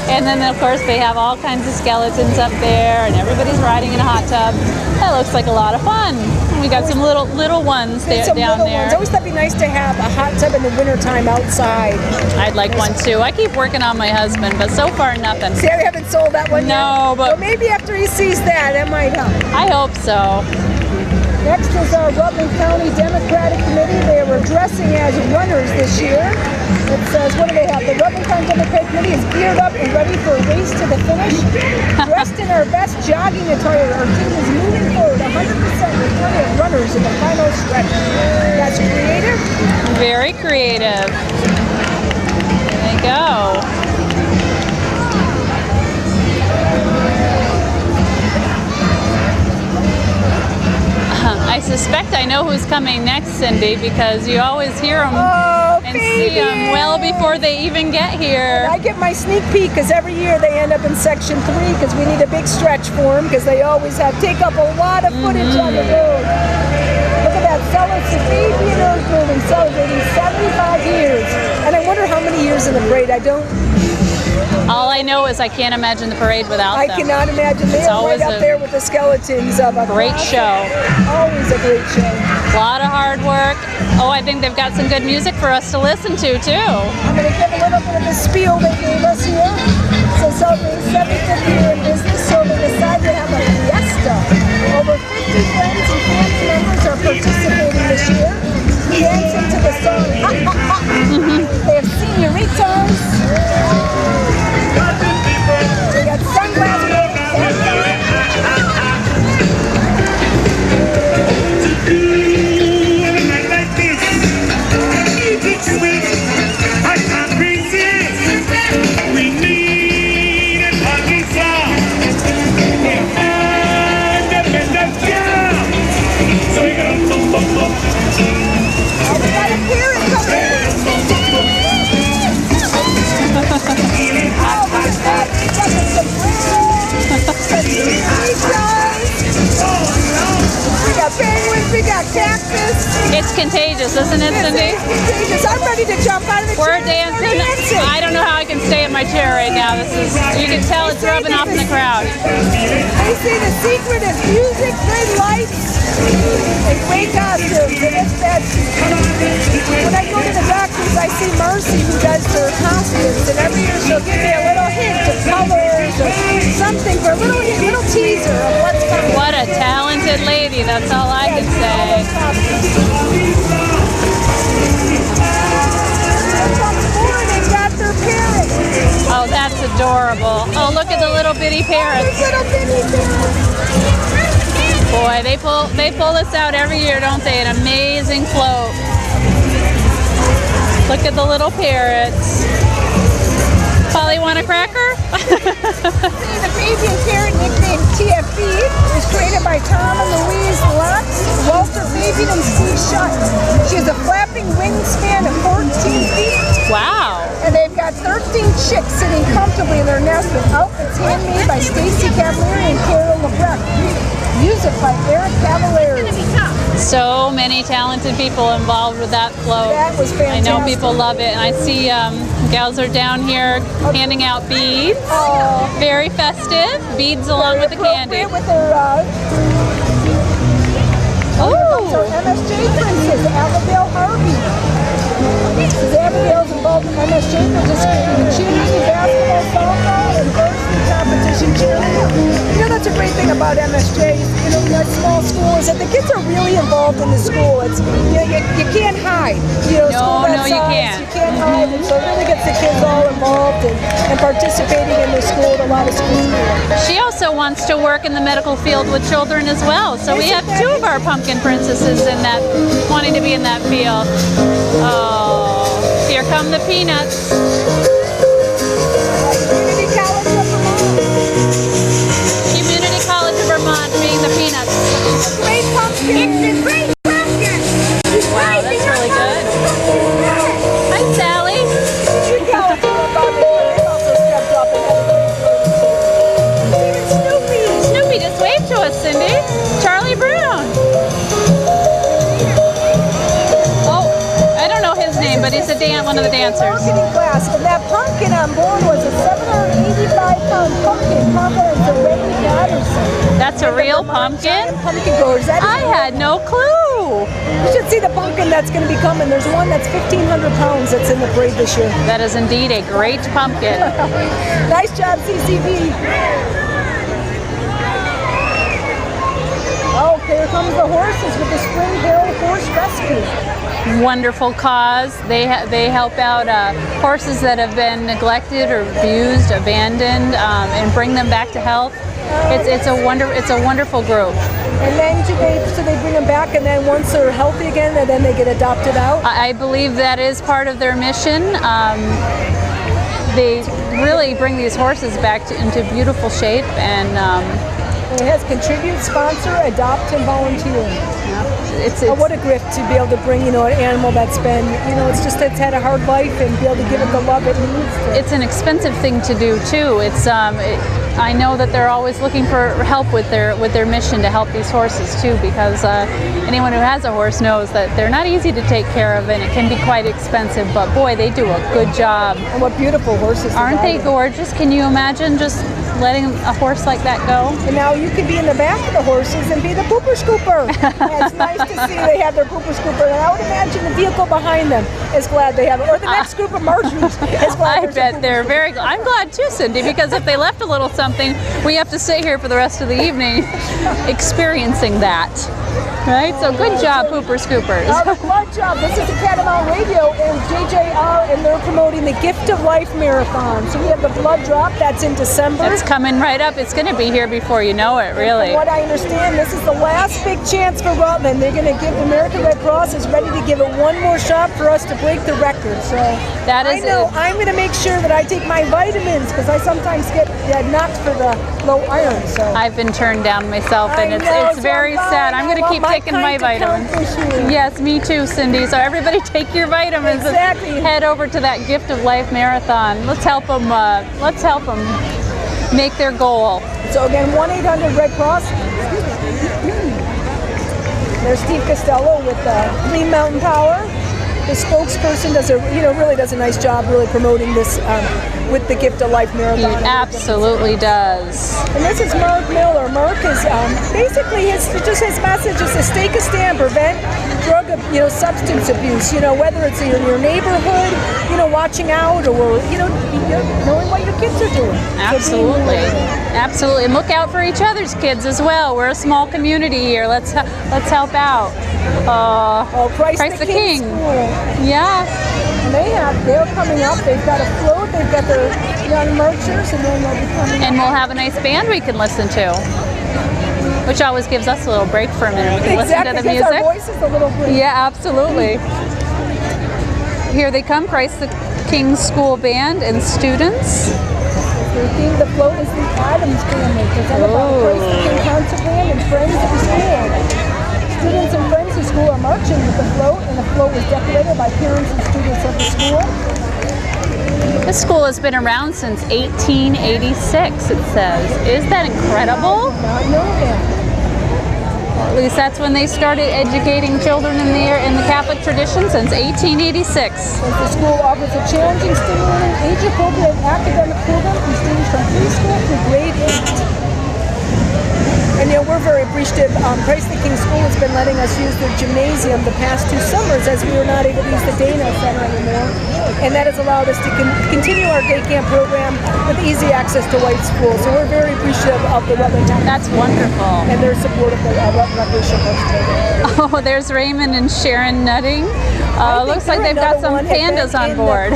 And then of course they have all kinds of skeletons up there, and everybody's riding in a hot tub. That looks like a lot of fun. And we got some little ones down there. I always thought it'd be nice to have a hot tub in the wintertime outside. I'd like one too. I keep working on my husband, but so far nothing. See, I haven't sold that one yet. No, but well, maybe after he sees that might help. I hope so. Next is our Rutland County Democratic Committee. They were dressing as runners this year. It says, what do they have? The Rutland County Democratic Committee is geared up and ready for a race to the finish. Dressed in our best jogging attire, our team is moving forward 100% with plenty of runners in the final stretch. That's creative. Very creative. There they go. I suspect I know who's coming next, Cindy, because you always hear them and see them well before they even get here. And I get my sneak peek because every year they end up in Section 3 because we need a big stretch for them because they always take up a lot of footage on the road. Look at that, Sellers to Fabian Earth Moving celebrating 75 years. And I wonder how many years in the parade. All I know is I can't imagine the parade without them. I cannot imagine. They're right up there with the skeletons of a great show. Always a great show. A lot of hard work. Oh, I think they've got some good music for us to listen to, too. I'm going to give a little bit of the spiel they gave us here. So celebrating 75th year in business, so they decided to have a fiesta. Over 50 friends and family members are participating this year, dancing to the song Ha Ha Ha. They have senoritas. We got sunglasses. I can't resist. We need a party song. Independence, yeah. So we gotta boom, boom, boom. Oh, we got a parrot cactus. It's contagious, isn't it, Cindy? It's contagious. I'm ready to jump out of the We're chair. dancing. I don't know how I can stay in my chair right now. You can tell it's rubbing off in the crowd. They say the secret is music, good lights, and great costumes. And it's that. When I go to the doctors, I see Mercy who does their costumes, and every year she'll give me a little hint of colors or something for a little teaser of what's coming. What a talented lady, that's all I can say. They've got their parrots. Oh, that's adorable. Oh, look at the little bitty parrots. Little bitty parrots. Boy, they pull this out every year, don't they? An amazing float. Look at the little parrots. Polly, want a cracker? The baby parrot nicknamed TFB was created by Tom and Louise Lutz, Walter Fabian, and Steve Shutt. She has a flapping wingspan of 14 feet. Wow. And they've got 13 chicks sitting comfortably in their nest with outfits handmade by Stacy Cavalieri and Carol LeBrecq. Music by Eric Cavalieri. So many talented people involved with that float. That was fantastic. I know people love it, and I see gals are down here handing out beads. Very festive. Beads along with the candy. With their, Oh, MSJ princess, Abigail Harvey. Abigail's involved in MSJ participating in cheerleading, basketball, softball, and varsity competition cheerleading. You know, that's a great thing about MSJ. You know, that small school is that the kids are really involved in the school. It's you can't hide. You know, school that you size, can't. You can't hide, and so it really gets the kids all involved and participating in the school at a lot of schools. she also wants to work in the medical field with children as well. So we have two of our pumpkin princesses in that, wanting to be in that field. Oh, here come the peanuts. Community College of Vermont. Community College of Vermont being the peanuts. Great pumpkin. It's a great pumpkin. Wow, that's really good. Hi, Sally. Community College of Vermont. They also stepped up and had a great even Snoopy. Snoopy, just wave to us, Cindy. Charlie Brown. Oh, I don't know his name, but he's one of the dancers. Marketing class, and that pumpkin on board was a 785-pound pumpkin compliments of Ray Patterson. That's a real pumpkin? Pumpkin growers. That is I had no clue. You should see the pumpkin that's going to be coming. There's one that's 1,500 pounds that's in the parade this year. That is indeed a great pumpkin. Nice job, CCB. Oh, here comes the horses with the Spring Hill Horse Rescue. Wonderful cause. They help out horses that have been neglected or abused, abandoned, and bring them back to health. It's a wonderful group. And then they bring them back, and then once they're healthy again, and then they get adopted out. I believe that is part of their mission. They really bring these horses back into beautiful shape, and it has contribute, sponsor, adopt, and volunteer. it's what a gift to be able to bring, an animal that's been, it's had a hard life and be able to give it the love it needs. It's an expensive thing to do too. I know that they're always looking for help with their mission to help these horses too, because anyone who has a horse knows that they're not easy to take care of, and it can be quite expensive, but boy, they do a good job. And what beautiful horses. Aren't they gorgeous? Can you imagine just letting a horse like that go? And now you can be in the back of the horses and be the pooper scooper. It's nice to see they have their pooper scooper, and I would imagine the vehicle behind them is glad they have it, or the next group of Martians is glad. I bet they're very glad. I'm glad too, Cindy, because if they left a little something, we have to sit here for the rest of the evening experiencing that. Right? So good job, Pooper Scoopers. Good job. This is the Catamount Radio and JJR, and they're promoting the Gift of Life Marathon. So we have the blood drop that's in December. It's coming right up. It's going to be here before you know it, really. From what I understand, this is the last big chance for Rutland. They're going to give, American Red Cross is ready to give it one more shot for us to break the record. So that is I'm going to make sure that I take my vitamins, because I sometimes get knocked for the low iron. So I've been turned down myself, and it's very sad. I'm going to keep taking my vitamins. Yes, me too, Cindy. So everybody take your vitamins. Exactly. And head over to that Gift of Life Marathon. Let's help them. Let's help them make their goal. So again, 1-800-RED-CROSS. There's Steve Costello with Green Mountain Power. The spokesperson really does a nice job really promoting this with the Gift of Life He Marathon. absolutely does. And this is Mark Miller. Mark is basically his message is to take a stand, prevent drug, substance abuse. Whether it's in your neighborhood, watching out, or knowing what your kids are doing. Absolutely, absolutely, and look out for each other's kids as well. We're a small community here. Let's help out. Christ the King School. Yeah. And they're coming up. They've got a float. They've got their young marchers, and then they'll be coming. And we'll have a nice band we can listen to, which always gives us a little break for a minute. We can listen to the music. Our voices a little break. Yeah, absolutely. Here they come, Christ the King School Band and students. The float is the Adams family, presented by the Christ the King Concert Band and friends of the school. Students and friends of the school are marching with the float, and the float was decorated by parents and students of the school. This school has been around since 1886, it says. Is that incredible? I know that. Well, at least that's when they started educating children in the Catholic tradition, since 1886. The school offers a challenging, stimulating, age-appropriate academic program from students from preschool through grade 8. And we're very appreciative. Christ the King School has been letting us use their gymnasium the past 2 summers, as we were not able to use the Dana Center anymore. And that has allowed us to continue our day camp program with easy access to White School. So we're very appreciative of the Rutland Town. That's wonderful. And their support of the Rutland Recreation Parks program. Oh, there's Raymond and Sharon Nutting. Looks like they've got some pandas on board.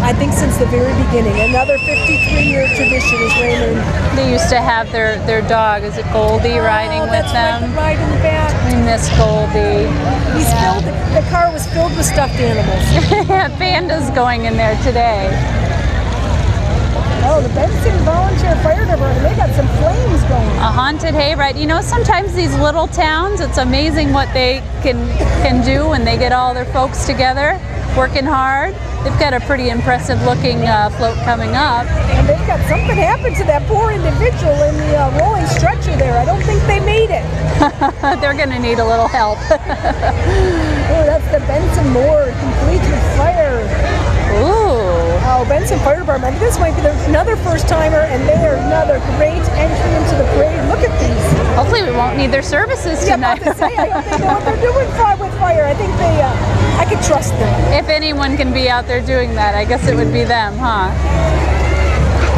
I think since the very beginning. Another 53-year tradition is Raymond. They used to have their dog, is it Goldie, riding with them? Right in the back. We miss Goldie. The car was filled with stuffed animals. Pandas going in there today. Oh, the Benson Volunteer Fire Department, they got some flames going. A haunted hayride. Sometimes these little towns, it's amazing what they can do when they get all their folks together, working hard. They've got a pretty impressive looking float coming up. And they've got something happened to that poor individual in the rolling stretcher there. I don't think they made it. They're going to need a little help. Oh, that's the Benson Moore, complete with fire. Ooh. Oh, Benson Fire Department. This might be another first timer, and they are another great entry into the parade. Look at these. Hopefully we won't need their services tonight. Yeah, I hope they know what they're doing with fire. I think I can trust them. If anyone can be out there doing that, I guess it would be them, huh?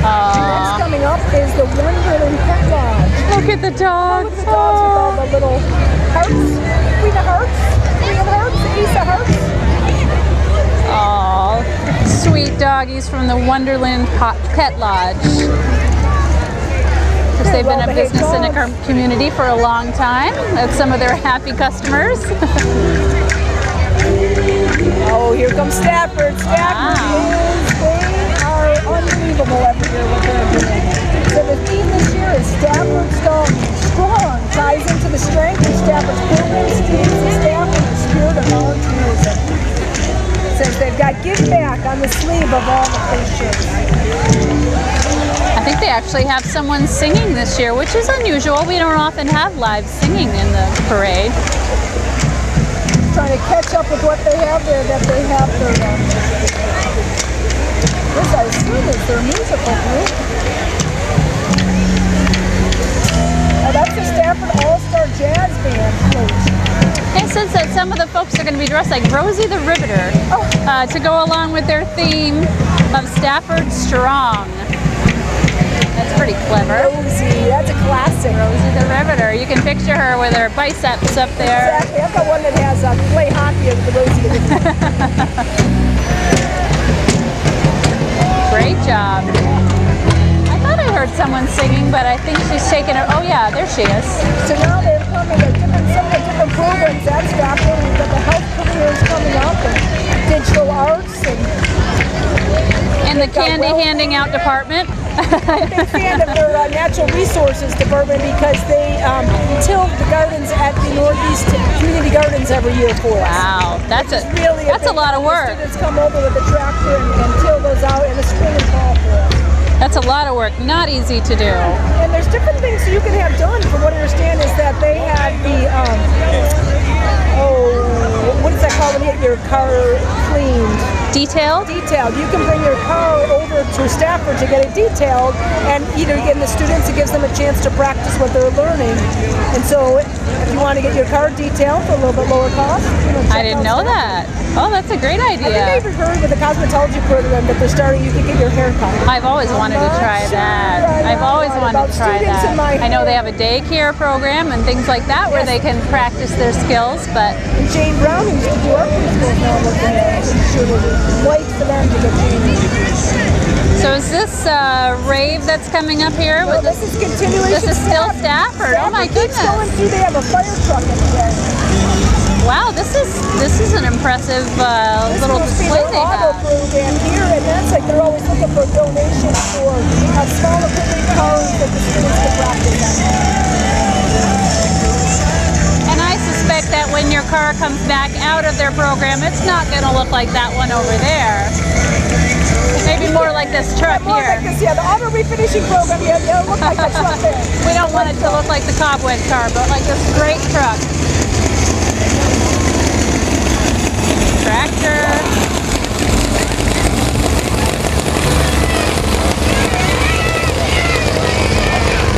Next coming up is the Wonderland Pet Lodge. Look at the dogs. Look at the dogs with all the little hearts. Queen of Hearts, Queen of Hearts, Ace of Hearts. Aw, sweet doggies from the Wonderland Pet Lodge. Because they've been a business in a community for a long time. That's some of their happy customers. Oh, here comes Stafford. Stafford they are unbelievable every year what they're doing. So the theme this year is Stafford Strong. Ties into the strength of Stafford's program, students, and staff, and the spirit of volunteerism. Says they've got give back on the sleeve of all the face shirts. I think they actually have someone singing this year, which is unusual. We don't often have live singing in the parade. Trying to catch up with what they have there, that they have their, this I assume is their musical group. Oh, that's the Stafford All-Star Jazz Band coach. It says that some of the folks are going to be dressed like Rosie the Riveter to go along with their theme of Stafford Strong. That's pretty clever. Rosie, that's a classic. Rosie the Riveter. You can picture her with her biceps up there. Exactly. I've got one that has play hockey with the Rosie. Great job. I thought I heard someone singing, but I think she's taking her. Oh yeah, there she is. So now they're coming. Some of the different programs that's happening. We've got the health careers coming up, and digital arts, and the candy handing out department. I'm a big fan of their natural resources department because they till the gardens at the Northeast Community Gardens every year for us. Wow, that's a lot of work. Students come over with a tractor and till those out in the spring and fall for us. That's a lot of work, not easy to do. And there's different things you can have done. From what I understand is that they have the what is that called when you get your car cleaned? Detailed? Detailed. You can bring your car over to Stafford to get it detailed, and either getting the students, it gives them a chance to practice what they're learning. And so, if you want to get your car detailed for a little bit lower cost, I didn't know that. Oh, that's a great I think I idea. even heard with the cosmetology program that they're starting, you can get your hair cut. I've always wanted to try that. I've always wanted to try that. I know they have a daycare program and things like that where they can practice their skills, but And Jane Brown, who used to do our preschool, now looking at it. Sure would like for them to get Jane. so is this rave that's coming up here? Well, this is continuation. This is still Stafford. Oh my Keeps going goodness! through. They have a fire truck in there. Wow, this is an impressive little This display must be they their auto have. program here, and that's like they're always looking for donations for small equipment cars that the students can practice on. And I suspect that when your car comes back out of their program, it's not going to look like that one over there. Maybe more like this truck More here. like this, yeah. The auto refinishing program, yeah, it'll look like the truck there. We don't want it to look like the cobweb car, but like this great truck. Tractor.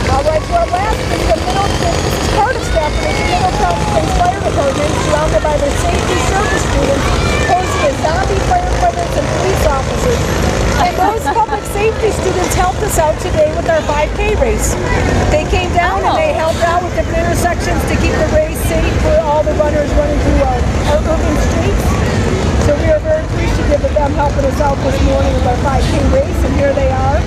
All right, so our last is the Middleton. This is part of Stafford. It's the Middletown Police Fire Department, surrounded by their safety service students, posing as zombie firefighters and police officers. And those public safety students helped us out today with our 5K race. They came down and they helped out with different intersections to keep the race safe for all the runners running through our urban streets. So we are very appreciative of them helping us out this morning with our 5K race, and here they are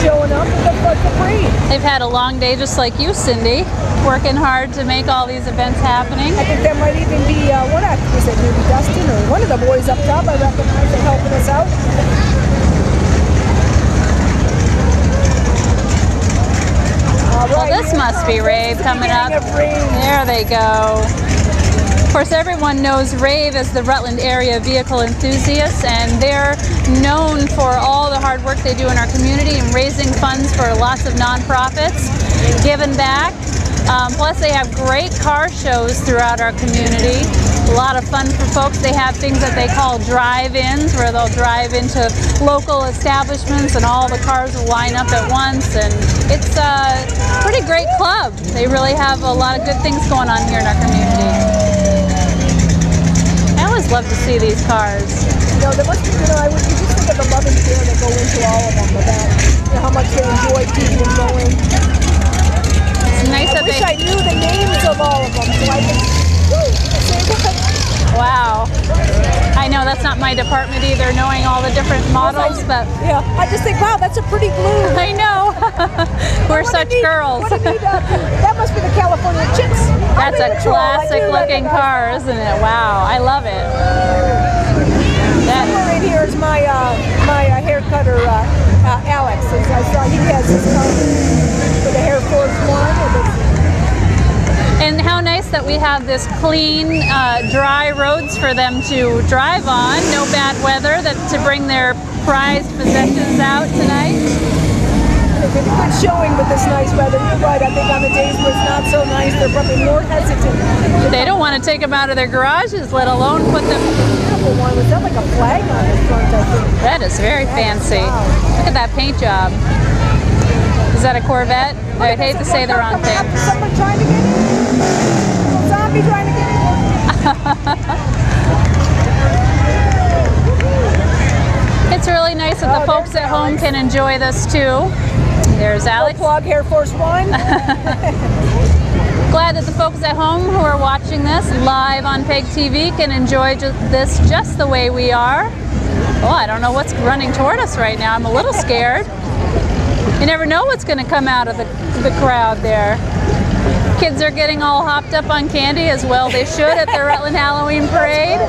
showing up with the parade. They've had a long day just like you, Cindy, working hard to make all these events happening. I think that might even be, what was it, maybe Dustin or one of the boys up top, I recognize, are helping us out. All right, Well, this must be Rave coming up. There they go. Of course, everyone knows Rave as the Rutland area vehicle enthusiasts, and they're known for all the hard work they do in our community and raising funds for lots of nonprofits, giving back. Plus, they have great car shows throughout our community. A lot of fun for folks. They have things that they call drive-ins, where they'll drive into local establishments and all the cars will line up at once. And it's a pretty great club. They really have a lot of good things going on here in our community. I always love to see these cars. You know, there must be, I would just think of the love and care that go into all of them, about how much they enjoy keeping them going. It's nice I that wish I knew the names of all of them, so I could say what. Wow. I know that's not my department either, knowing all the different models, but Yeah, I just think, wow, that's a pretty glue. I know. We're such girls. That must be the California Chicks. That's a classic looking car, isn't it? Wow, I love it. Somewhere in here is my hair cutter, Alex. I saw he has his car with the Air Force One. And how nice that we have this clean, dry roads for them to drive on. No bad weather to bring their prized possessions out tonight. It's a good showing with this nice weather. You're right. I think on the days where it's not so nice, they're probably more hesitant. They don't want to take them out of their garages, let alone put them. Beautiful one. Was that like a flag on the front, I think? That is very fancy. Look at that paint job. Is that a Corvette? I would hate to say the wrong thing. Someone trying to get in? A zombie trying to get in? It's really nice that the folks at home can enjoy this too. There's Alex. Plug Air Force One. Glad that the folks at home who are watching this live on PEGTV can enjoy this just the way we are. Oh, I don't know what's running toward us right now. I'm a little scared. You never know what's going to come out of the crowd there. Kids are getting all hopped up on candy, as well they should, at the Rutland Halloween Parade.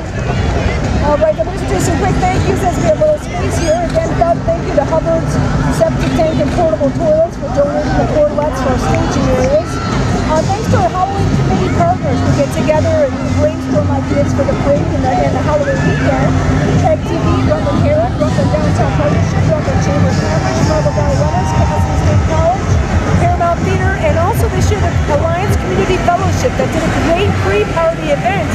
All right, let's do some quick thank yous as we have a little space here. Again, Doug, thank you to Hubbard's Septic Tank and Portable Toilets for donating the portalettes for our staging areas. Thanks to our Halloween committee partners who get together and brainstorm ideas for the parade and the Halloween weekend. PEGTV, Rutland Herald, Rutland Downtown Partnership, Rutland Chamber of Commerce, Marble Valley Runners, Cassidy State College, Paramount Theater, and also this year the Alliance Community Fellowship that did a great pre-party event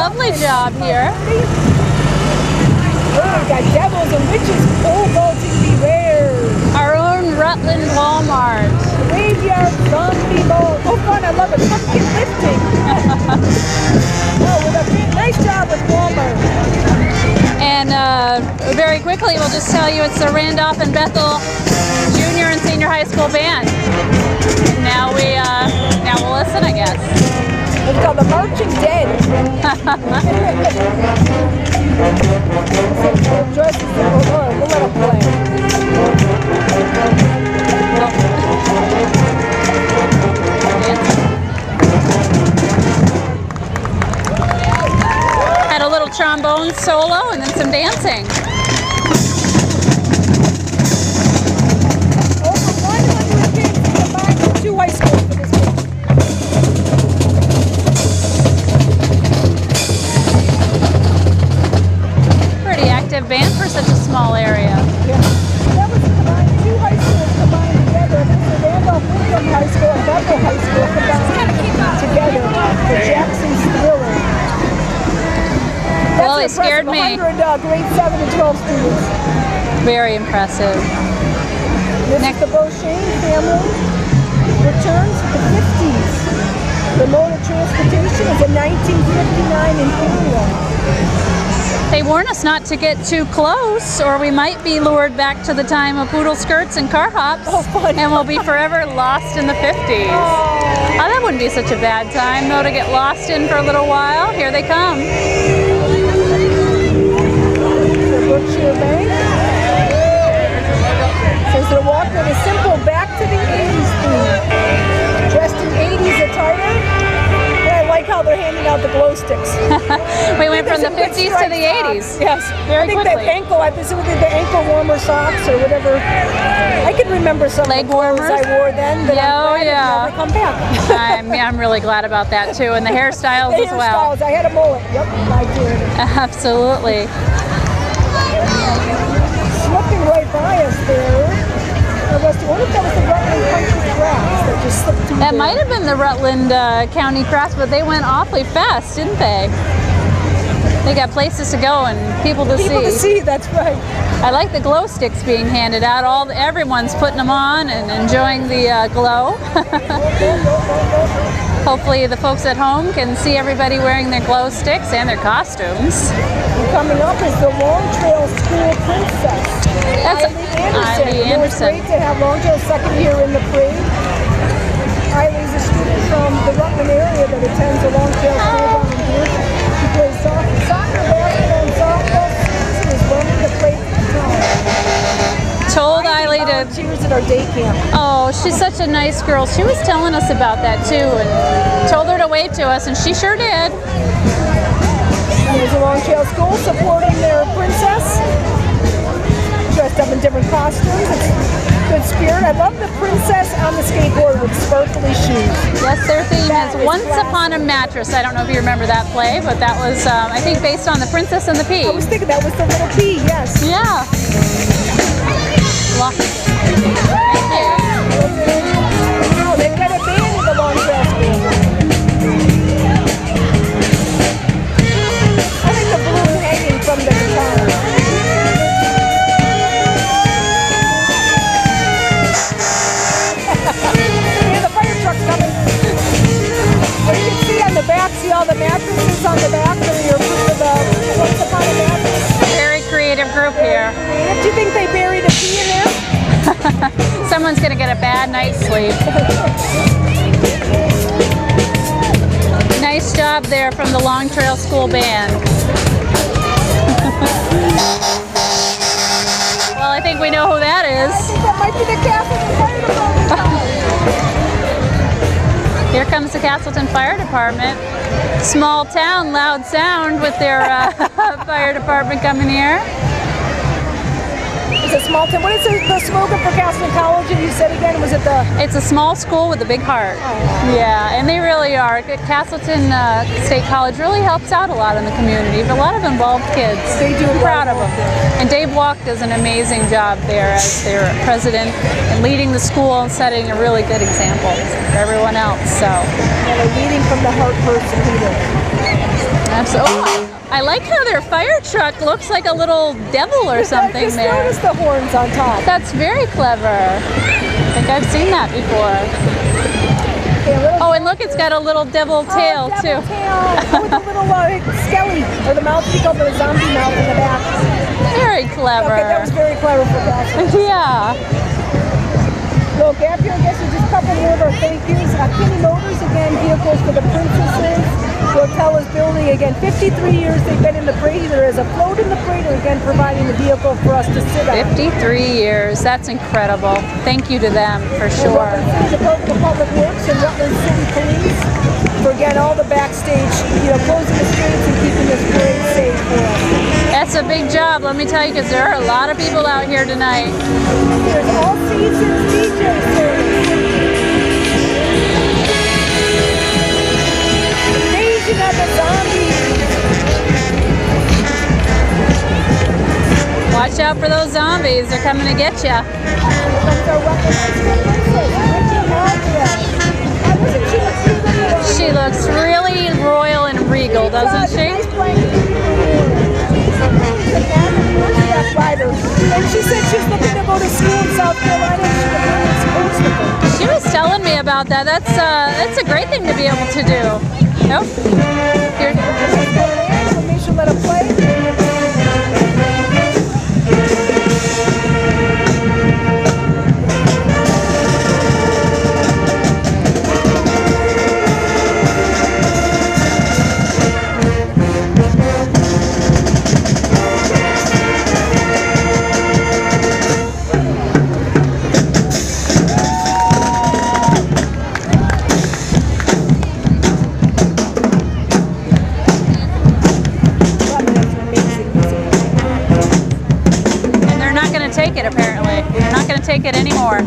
lovely job here. Oh, we got devils and witches, pole vaulting beware. Our own Rutland Walmart. Graveyard zombie ball. Oh, fun, I love it. Pumpkin lifting. Oh, with a nice job with Walmart. And very quickly, we'll just tell you it's the Randolph and Bethel Junior and Senior High School Band. Now we'll listen, I guess. It's called the Marching Dead. We'll let them play. Had a little trombone solo and then some dancing. Over 100 kids combined from 2 high schools for this game. Pretty active band for such a small area. Yeah. That was combined, 2 high schools combined together. This is Randolph High School and Bethel High School combined together for Jackson's Thriller. Well, they scared me. 100 grade 7 and 12 students. Very impressive. This is the Beauchene family returns to the 50s. The mode of transportation is a 1959 Imperial. They warn us not to get too close or we might be lured back to the time of poodle skirts and car hops. Oh, fun. And we'll be forever lost in the 50s. Oh. Oh, that wouldn't be such a bad time, though, to get lost in for a little while. Here they come. The Berkshire Bank says they're walking a simple back to the 80s theme. Dressed in 80s attire. And I like how they're handing out the glow sticks. We went from the 50s to the 80s. Yes, very I think quickly. the ankle warmer socks or whatever. I can remember some Leg of the clothes warmers? I wore then that Yeah, I'm glad yeah. have never come back. I'm really glad about that, too, and the hairstyles The as well. hairstyles, I had a mullet. Yep, I did. Absolutely. Slipping right by us there. I wonder if that was the Rutland Country Cross that just slipped through That there. might have been the Rutland County Cross, but they went awfully fast, didn't they? They got places to go and people to People to see, that's right. I like the glow sticks being handed out. Everyone's putting them on and enjoying the glow. Hopefully the folks at home can see everybody wearing their glow sticks and their costumes. And coming up is the Long Trail School Princess. That's Ivy Anderson. It was great to have Long Trail second year in the parade. Eileen's a student from the Rutland area that attends the Long Trail School down in here. She plays soccer, basketball, and softball. She is learning to play guitar. Told Eileen to... volunteers at our day camp. Oh, she's such a nice girl. She was telling us about that too and told her to wave to us, and she sure did. And there's a Long Trail School supporting their princess. Dressed up in different costumes. It's good spirit. I love the princess on the skateboard with sparkly shoes. Yes, their theme That is is Once classic. Upon a Mattress. I don't know if you remember that play, but that was, I think, based on The Princess and the Pea. I was thinking that was the little P, yes. Yeah. Thank you. Oh, they've got a band at the Long Trail School. I think the balloon hanging from the guitar. Yeah, the fire truck's coming. Well, you can see on the back, see all the mattresses on the back for your Once Upon a Mattress. Very creative group here. Do you think they buried a P in there? Someone's going to get a bad night's sleep. Nice job there from the Long Trail School Band. Well, I think we know who that I is. think that might be the Castleton Fire Department. Here comes the Castleton Fire Department. Small town, loud sound with their fire department coming here. It's a small town. What is the slogan for Castleton College? And you said again, was it the... It's a small school with a big heart. Oh. Yeah, and they really are. Castleton State College really helps out a lot in the community. A lot of involved kids. They do. I'm proud of them. And Dave Walk does an amazing job there as their president and leading the school and setting a really good example for everyone else. So And a leading from the heart person, Peter. I like how their fire truck looks like a little devil or something Just there. notice the horns on top. That's very clever. I think I've seen that before. Okay, a little Oh, and look, it's got a little devil tail devil too. tail with a little skelly, or the mouth, we call it a zombie mouth in the back. Very clever. Okay, that was very clever for that. Yeah. So gap here, I guess is just a couple more of our thank yous. Kinney Motors, again, vehicles for the princesses. Rotella's building, again, 53 years they've been in the parade. There is a float in the parade, again, providing the vehicle for us to sit on. 53 years. That's incredible. Thank you to them for sure. Rutland City Department of Public Works and Rutland City Police for, again, all the backstage, closing the streets and keeping this parade safe for us. That's a big job, let me tell you, because there are a lot of people out here tonight. There's all seasons DJ service. Invasion of the zombies. Watch out for those zombies. They're coming to get you. Here comes our Rutland princess, Richie Aldrich. Doesn't she look beautiful? She looks really royal and regal, doesn't she? Nice blanket. Rider. And she said she's looking to go to school in South Carolina. She was telling me about that. That's a great thing to be able to do. Nope. Here. Make sure let her play. Take it apparently. You're not going to take it anymore.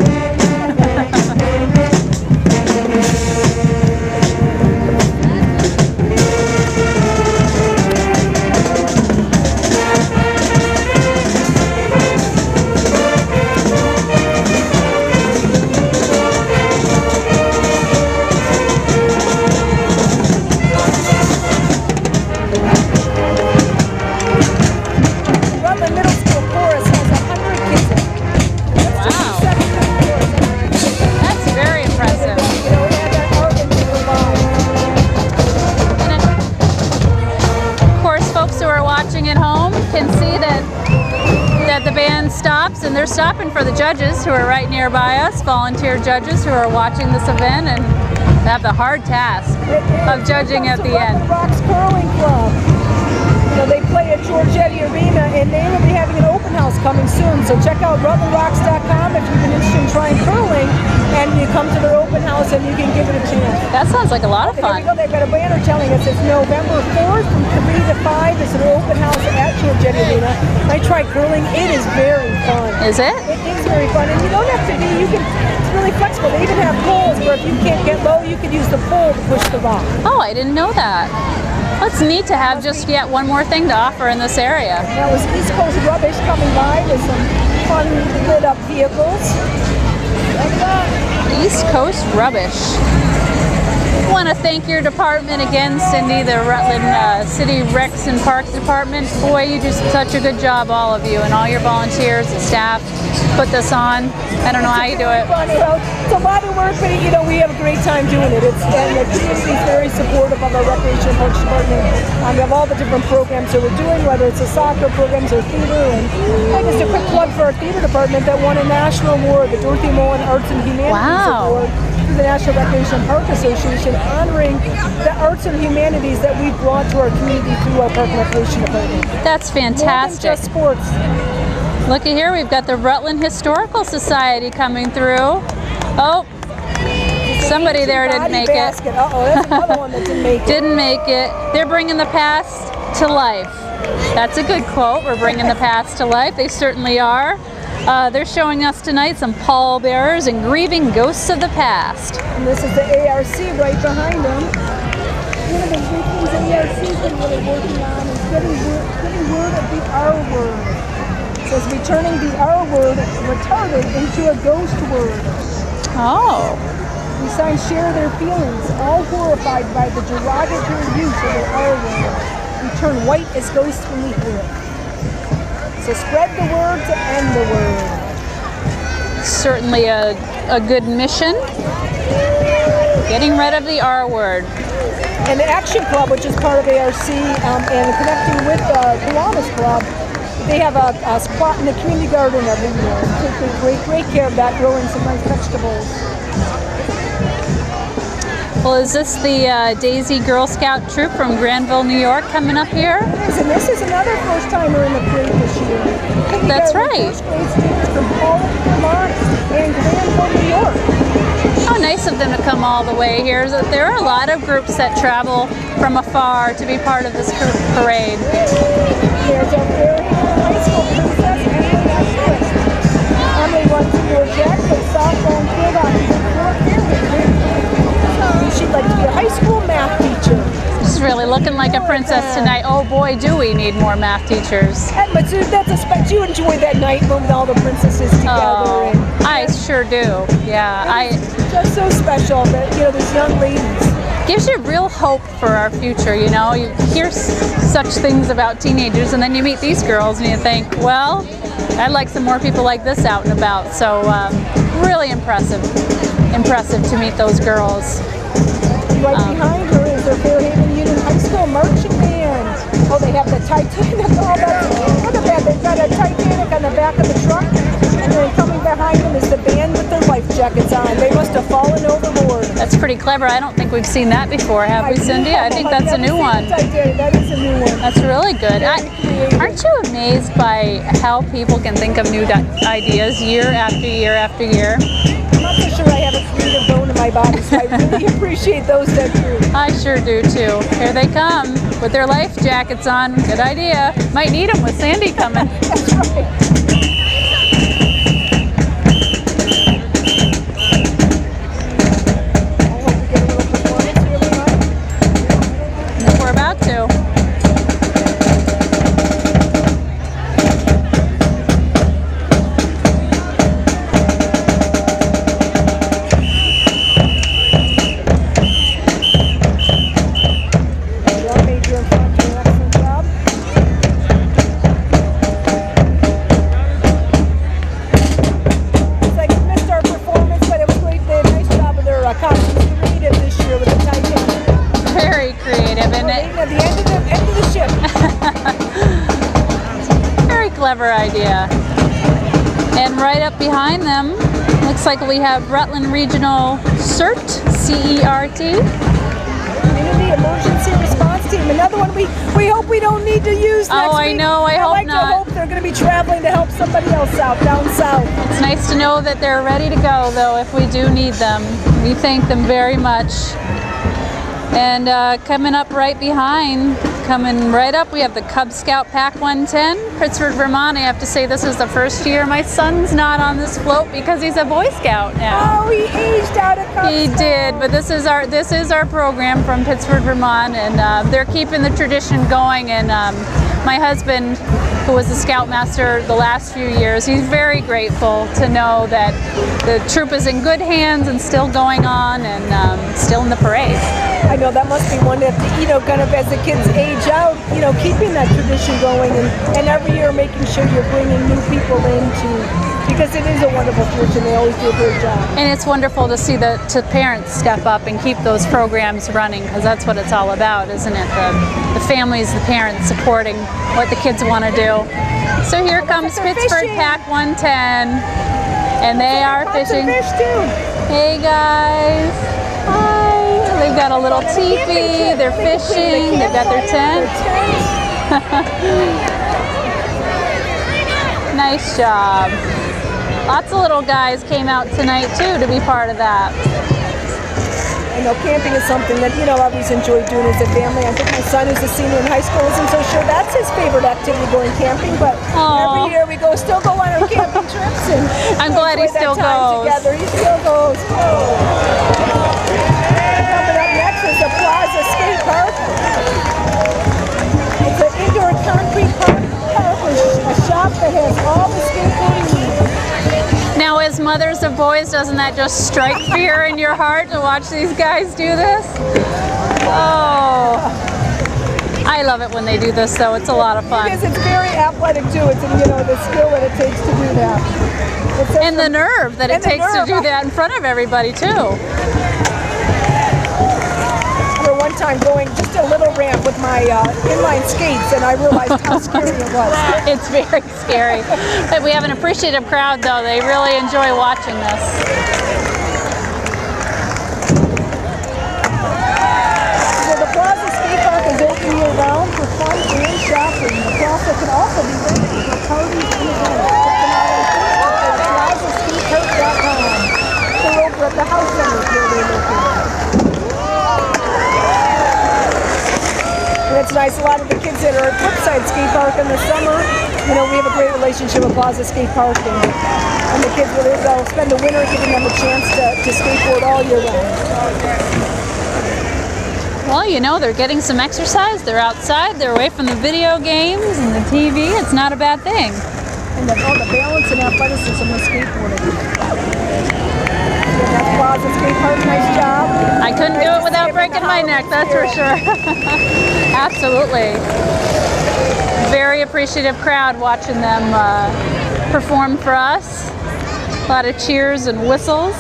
Rutland Middle School chorus has 100 kids in it. Wow. That's very impressive. And of course, folks who are watching at home can see that the band stops, and they're stopping for the judges who are right nearby us, volunteer judges who are watching this event and have the hard task of judging at the end. Rocks Curling Club. They play at Georgetti Arena, and they will be having an open house coming soon. So check out rutlandrocks.com if you've been interested in trying curling, and you come to their open house and you can give it a chance. That sounds like a lot of fun. There we go. They've got a banner telling us it's November 4th from 3 to 5. It's an open house at Georgetti Arena. I tried curling. It is very fun. Is it? It is very fun, and you don't have to be. It's really flexible. They even have poles where if you can't get low, you can use the pole to push the rock. Oh, I didn't know that. Well, it's neat to have just yet one more thing to offer in this area. That was East Coast Rubbish coming by with some fun lit up vehicles. East Coast Rubbish. I want to thank your department again, Cindy, the Rutland City Recs and Parks Department. Boy, you do such a good job, all of you, and all your volunteers and staff put this on. I don't know how you do it. It's a lot of work, but we have a great time doing it. And the community is very supportive of our Recreation and Parks Department. We have all the different programs that we're doing, whether it's the soccer programs or theater. And I guess a quick plug for our theater department that won a national award, the Dorothy Mullen Arts and Humanities Award, through the National Recreation and Park Association, honoring the arts and humanities that we've brought to our community through our Park and Recreation Department. That's fantastic. More than just sports. Looky here, we've got the Rutland Historical Society coming through. Oh, somebody there didn't make it. Uh-oh, that's another one that didn't make it. Didn't make it. They're bringing the past to life. That's a good quote. We're bringing the past to life. They certainly are. They're showing us tonight some pallbearers and grieving ghosts of the past. And this is the ARC right behind them. One of the big things the ARC's been really working on is getting word of the R word. It says returning the R word, retarded, into a ghost word. Oh. These signs share their feelings, all horrified by the derogatory use of the R word. We turn white as ghosts when we hear it. So spread the word to end the word. Certainly a good mission. Getting rid of the R word. And the Action Club, which is part of ARC, and connecting with the Kiwanis Club, they have a spot in the community garden every year. Take great care of that, growing some nice vegetables. Well, is this the Daisy Girl Scout troop from Granville, New York coming up here? It is, and this is another first timer in the parade this year. That's right. First grade students from all of Vermont and Granville, New York. How nice of them to come all the way here. There are a lot of groups that travel from afar to be part of this parade. There's a very high school princess and a naturalist. Emily runs your Jack, but softball and field hockey. She'd like to be a high school math teacher. She's really looking like a princess tonight. Oh boy, do we need more math teachers. But that's you enjoyed that night when all the princesses together. Oh, and I sure do. Yeah, it's just so special that these young ladies. Gives you real hope for our future. You know, you hear such things about teenagers, and then you meet these girls, and you think, well, I'd like some more people like this out and about. So really impressive to meet those girls. Right behind her is their Fairhaven Union High School marching band. Oh, they have the Titanic. Oh, look at that. They've got a Titanic on the back of the truck. And then coming behind them is the band with their life jackets on. They must have fallen overboard. That's pretty clever. I don't think we've seen that before, have we, Cindy? I think that's a new one. That is a new one. That's really good. Aren't you amazed by how people can think of new ideas year after year after year? I'm not so sure I have a creative bone in my body, so I really appreciate those that do. I sure do too. Here they come with their life jackets on. Good idea. Might need them with Sandy coming. That's right. We're about to. Clever idea. And right up behind them, looks like we have Rutland Regional CERT, C-E-R-T. Community Emergency Response Team. Another one we hope we don't need to use next week. Oh, I know. I hope not. I hope they're going to be traveling to help somebody else out down south. It's nice to know that they're ready to go, though, if we do need them. We thank them very much. And coming up right behind, coming right up, we have the Cub Scout Pack 110, Pittsford, Vermont. I have to say this is the first year my son's not on this float because he's a Boy Scout now. Oh, he aged out of Cub Scout. He did, but this is our program from Pittsford, Vermont, and they're keeping the tradition going. And my husband, who was the Scoutmaster the last few years, he's very grateful to know that the troop is in good hands and still going on and still in the parade. I know that must be one that, kind of as the kids age out, keeping that tradition going and every year making sure you're bringing new people into, because it is a wonderful tradition. They always do a great job. And it's wonderful to see the parents step up and keep those programs running, because that's what it's all about, isn't it? The families, the parents supporting what the kids want to do. So here comes Pittsford Pack 110, and they are fishing. Fish too. Hey guys. Hi. They've got a little teepee, they're fishing, they've got their tent. Nice job. Lots of little guys came out tonight too to be part of that. I know camping is something that, I've always enjoyed doing as a family. I think my son, who's a senior in high school, isn't so sure that's his favorite activity, going camping, but every year we still go on our camping trips. And I'm glad he still goes. Together. He still goes. Coming up next is the Plaza Skate Park. It's an indoor concrete park with a shop that has all the skateboarding needs. Now, as mothers of boys, doesn't that just strike fear in your heart to watch these guys do this? Oh. I love it when they do this, though. It's a lot of fun. Because it's very athletic too. It's the skill that it takes to do that. And the nerve that it takes to do that in front of everybody too. One time going just a little ramp with my inline skates, and I realized how scary it was. It's very scary. But we have an appreciative crowd, though. They really enjoy watching this. So the Plaza Skate Park is open year-round for fun and shopping. The plaza can also be rented for parties and events. Check them out at plazaskatepark.com. They're over at the House Center where they're located. And it's nice, a lot of the kids that are at Flipside Skate Park in the summer, we have a great relationship with Plaza Skate Park, and the kids will spend the winter giving them a chance to skateboard all year round. Well, they're getting some exercise, they're outside, they're away from the video games and the TV. It's not a bad thing. And the balance and athleticism with skateboarding. That's Plaza Skate Park, nice job. I couldn't do it without breaking my neck, that's for sure. Absolutely. Very appreciative crowd watching them perform for us. A lot of cheers and whistles.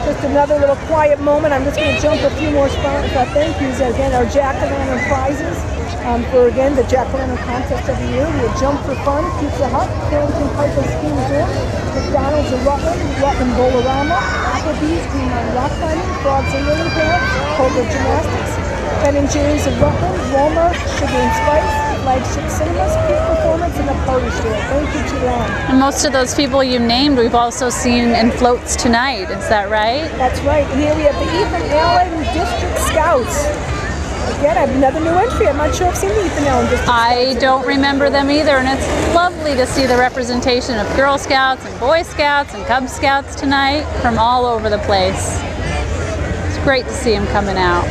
Just another little quiet moment. I'm just going to jump a few more spots. Thank yous again, our Jack-O-Lantern prizes. For again the Jack-O-Lantern contest of the year. We had Jump for Fun, Pizza Hut, Carrington Piper Ski Resort, McDonald's of Rutland, Rutland Bolorama, Applebee's, Green Mountain Rock Climbing, Frogs and Lily Pads, Cobra Gymnastics, Ben & Jerry's of Rutland, Walmart, Sugar and Spice, Flagship Cinemas, Peak Performance, and the Party Store. Thank you to them. And most of those people you named, we've also seen in floats tonight. Is that right? That's right. And here we have the Ethan Allen District Scouts. Again, I have another new entry. I'm not sure I've seen the Ethan Allen District Scouts. I don't remember them either, and it's lovely to see the representation of Girl Scouts and Boy Scouts and Cub Scouts tonight from all over the place. It's great to see them coming out.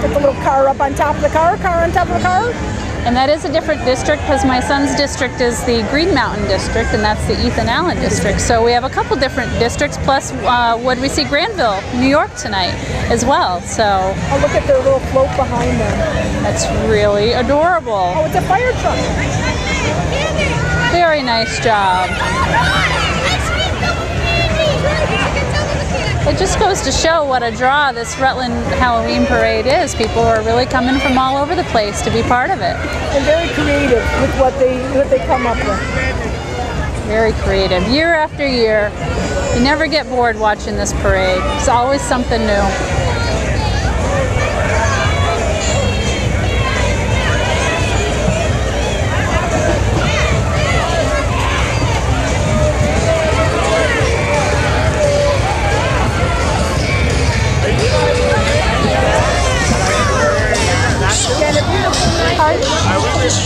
Put the little car up on top of the car on top of the car. And that is a different district because my son's district is the Green Mountain District, and that's the Ethan Allen District. So we have a couple different districts, plus what we see Granville, New York tonight as well. So oh, look at their little float behind them. That's really adorable. Oh, it's a fire truck. Very nice job. It just goes to show what a draw this Rutland Halloween Parade is. People are really coming from all over the place to be part of it. And very creative with what they come up with. Very creative. Year after year, you never get bored watching this parade. It's always something new.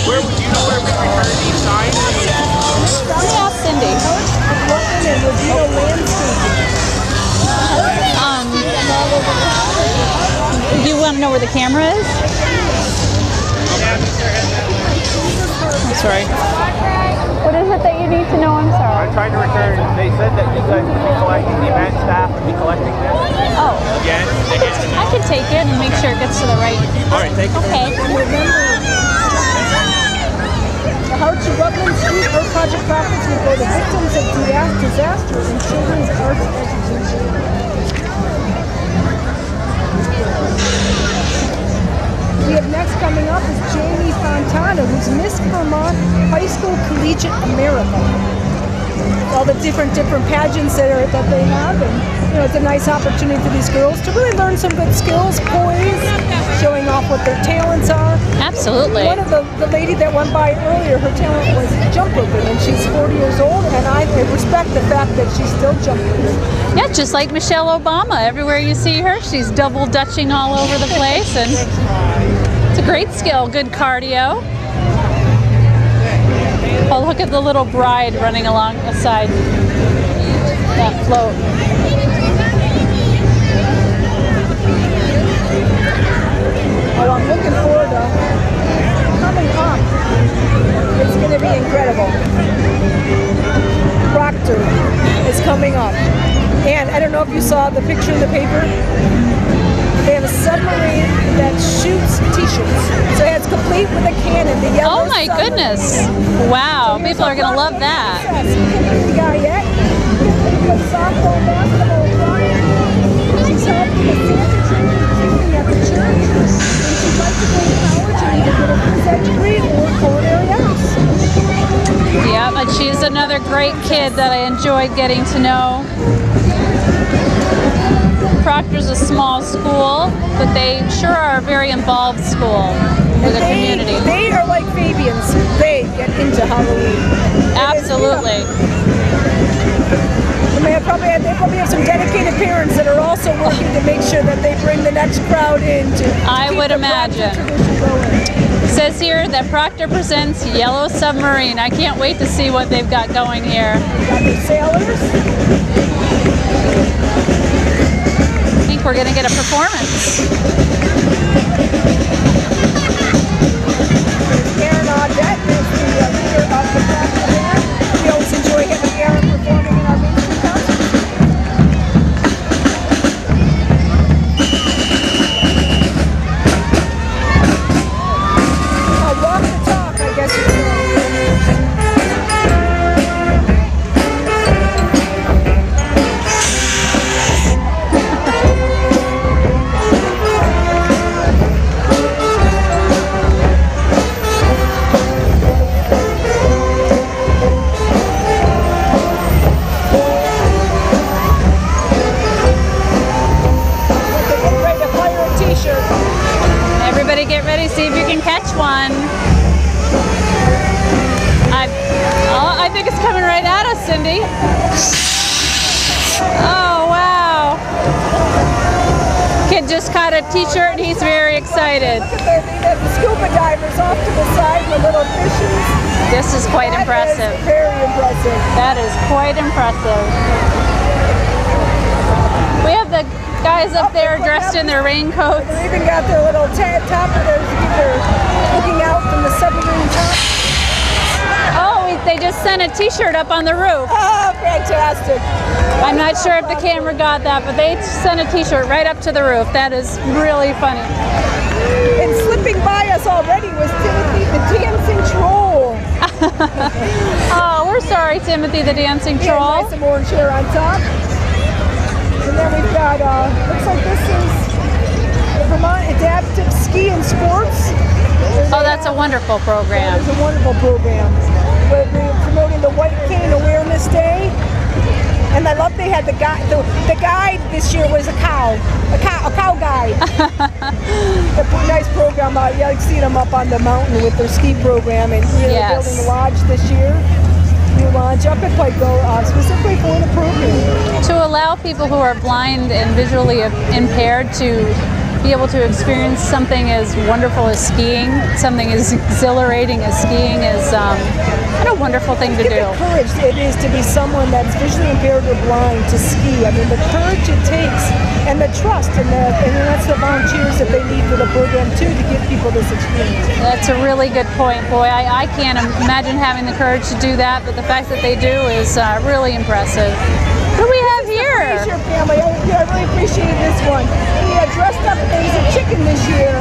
Where would you know where we return these signs? Yeah, Cindy. You want to know where the camera is? I'm sorry. What is it that you need to know? I'm sorry. I'm trying to return. They said that you guys would be collecting, the event staff would be collecting this. Oh. Again? I can take it and make sure it gets to the right. All right, thank you. Okay. The Hearts of Rutland Street Art Project profits will go to victims of disaster in children's arts education. We have next coming up is Jamie Fontana, who's Miss Vermont High School Collegiate America. All the different pageants that they have, and it's a nice opportunity for these girls to really learn some good skills, poise, showing off what their talents are. Absolutely. One of the lady that went by earlier, her talent was jump roping, and she's 40 years old, and I respect the fact that she's still jumping. Yeah, just like Michelle Obama. Everywhere you see her, she's double dutching all over the place, and it's a great skill, good cardio. Oh, look at the little bride running along the side that float. Oh, I'm looking forward to coming up. It's going to be incredible. Proctor is coming up. And I don't know if you saw the picture in the paper. They have a submarine that shoots t-shirts. So it has my goodness. Wow, people are going to love that. The guy yet. Softball, basketball, flying. She's helping the Santa training at the church. And she'd like to go to college and either get a phys ed degree or culinary arts. Yep, and she's another great kid that I enjoyed getting to know. Proctor's a small school, but they sure are a very involved school for the community. They are like Fabians. They get into Halloween. Absolutely. They probably have some dedicated parents that are also working to make sure that they bring the next crowd in to I keep would the imagine. tradition going. It says here that Proctor presents Yellow Submarine. I can't wait to see what they've got going here. We got the sailors. I think we're going to get a performance. Aaron Audette is the leader of the Proctor band. We always enjoy having Aaron performing in our Main Street concerts. Walk the talk, I guess you could say. Everybody get ready, see if you can catch one. I think it's coming right at us, Cindy. Oh, wow. Kid just caught a t-shirt and he's very excited. Look at the scuba divers off to the side, the little fishes. This is quite That impressive. is very impressive. That is quite impressive. We have the guys up there dressed in their raincoats. They even got their little top of theirs to keep their looking out from the submarine top. Oh, they just sent a t-shirt up on the roof. Oh, fantastic. I'm not sure if the camera got that, but they sent a t-shirt right up to the roof. That is really funny. And slipping by us already was Timothy the Dancing Troll. Oh, we're sorry, Timothy the Dancing Yeah, Troll. nice and orange hair on top. And then we've got, looks like this is the Vermont Adaptive Ski and Sports. Oh, that's a wonderful program. It's a wonderful program. We're promoting the White Cane Awareness Day. And I love they had the guide. The guide this year was a cow guide. A nice program. Yeah, I've seen them up on the mountain with their ski program, and they're Yes. building a lodge this year. New lodge up at Pico, specifically for the program. To allow people who are blind and visually impaired to be able to experience something as wonderful as skiing, something as exhilarating as skiing is what a wonderful thing to Give do. the courage it is to be someone that's visually impaired or blind to ski. I mean, the courage it takes, and the trust, and that's the volunteers that they need for the program too, to give people this experience. That's a really good point, boy. I can't imagine having the courage to do that, but the fact that they do is really impressive. Who do we have here? Fraser family, I really appreciated this one. He dressed up as a chicken this year,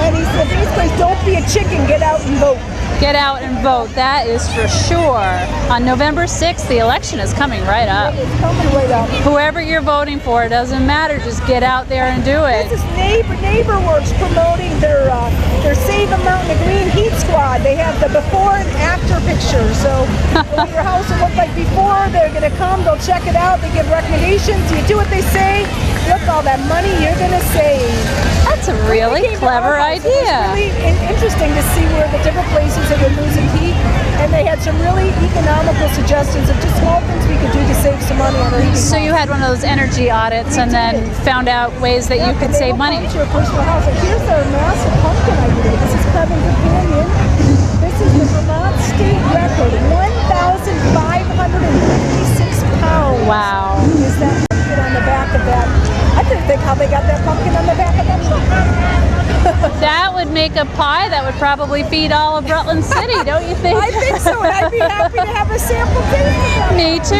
and he said basically, don't be a chicken, get out and vote. Get out and vote, that is for sure. On November 6th, the election is coming right up. It's coming right up. Whoever you're voting for, it doesn't matter, just get out there and do it. This is NeighborWorks promoting their Save a Mountain of Green Heat Squad. They have the before and after pictures. So what your house will look like before, they're going to come, they'll check it out, they give recommendations, you do what they say, look, all that money you're going to save. That's a really clever idea. It's really interesting to see where the different places that are losing heat, and they had some really economical suggestions of just small things we could do to save some money on our heating. So you had one of those energy audits and then found out ways that you could save money. To your personal house. And here's their massive pumpkin idea. This is Kevin's opinion. This is the Vermont state record, 1,556 pounds. Wow. Is that pumpkin on the back of that? I didn't think how they got that pumpkin on the back of that truck. That would make a pie that would probably feed all of Rutland City, don't you think? I think so, and I'd be happy to have a sample too. Me too.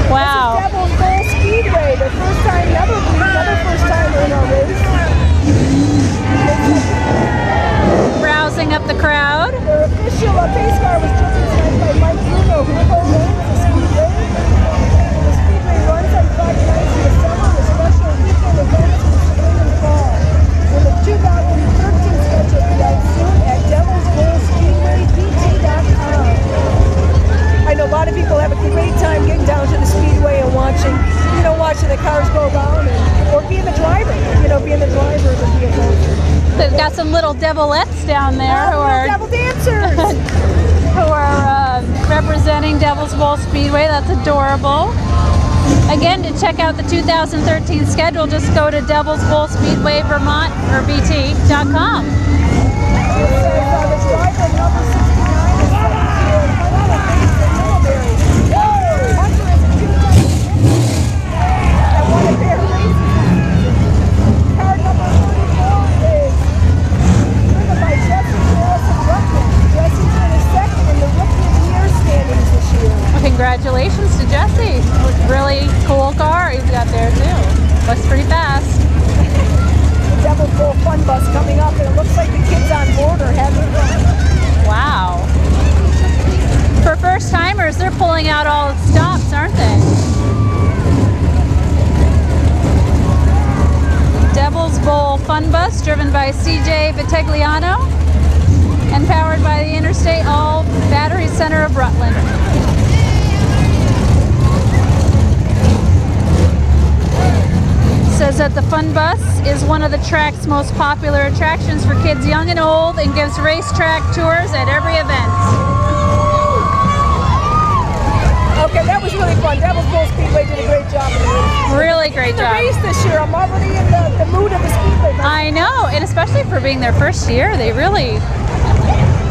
Wow. This is Devil's Bowl Speedway, their first time ever, another first time in our race. Rousing up the crowd. got some little devilettes down there who are Devil dancers. representing Devil's Bowl Speedway. That's adorable. Again, to check out the 2013 schedule, just go to Devil's Bowl Speedway Vermont or BT.com. Congratulations to Jesse. Really cool car he's got there too. Looks pretty fast. The Devil's Bowl Fun Bus coming up, and it looks like the kids on board are having fun. Wow. For first timers, they're pulling out all the stops, aren't they? Devil's Bowl Fun Bus, driven by CJ Vitigliano and powered by the Interstate All Battery Center of Rutland. Says that the Fun Bus is one of the track's most popular attractions for kids young and old and gives racetrack tours at every event. Okay, that was really fun. Devil's Bowl Speedway did a great job. Really great job. The race this year, I'm already in the mood of the Speedway. I know, and especially for being their first year, they really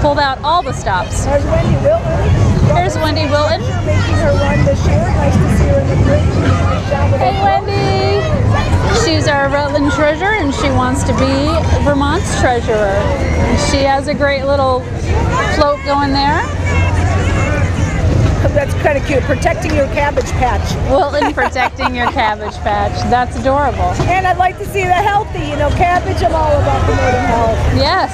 pulled out all the stops. There's Wendy Wilton. There's Wendy Wilton. Making her run this year. Nice to see her in the green. Nice job with Hey, her. Wendy. She's our Rutland treasurer, and she wants to be Vermont's treasurer. She has a great little float going there. That's kind of cute. Protecting your cabbage patch. Wilton protecting your cabbage patch. That's adorable. And I'd like to see the healthy. You know, cabbage, I'm all about promoting health. Yes.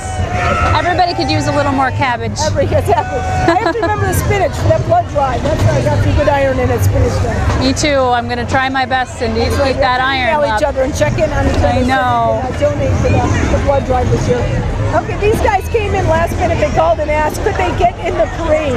Everybody could use a little more cabbage. Exactly. I have to remember the spinach for that blood drive. That's why I got some good iron in it, spinach stuff. Me too. I'm going to try my best, Cindy, to keep that iron Email up. each other and check in on each other. I know. So we can, donate to the blood drive this year. Okay, these guys came in last minute. They called and asked, could they get in the parade?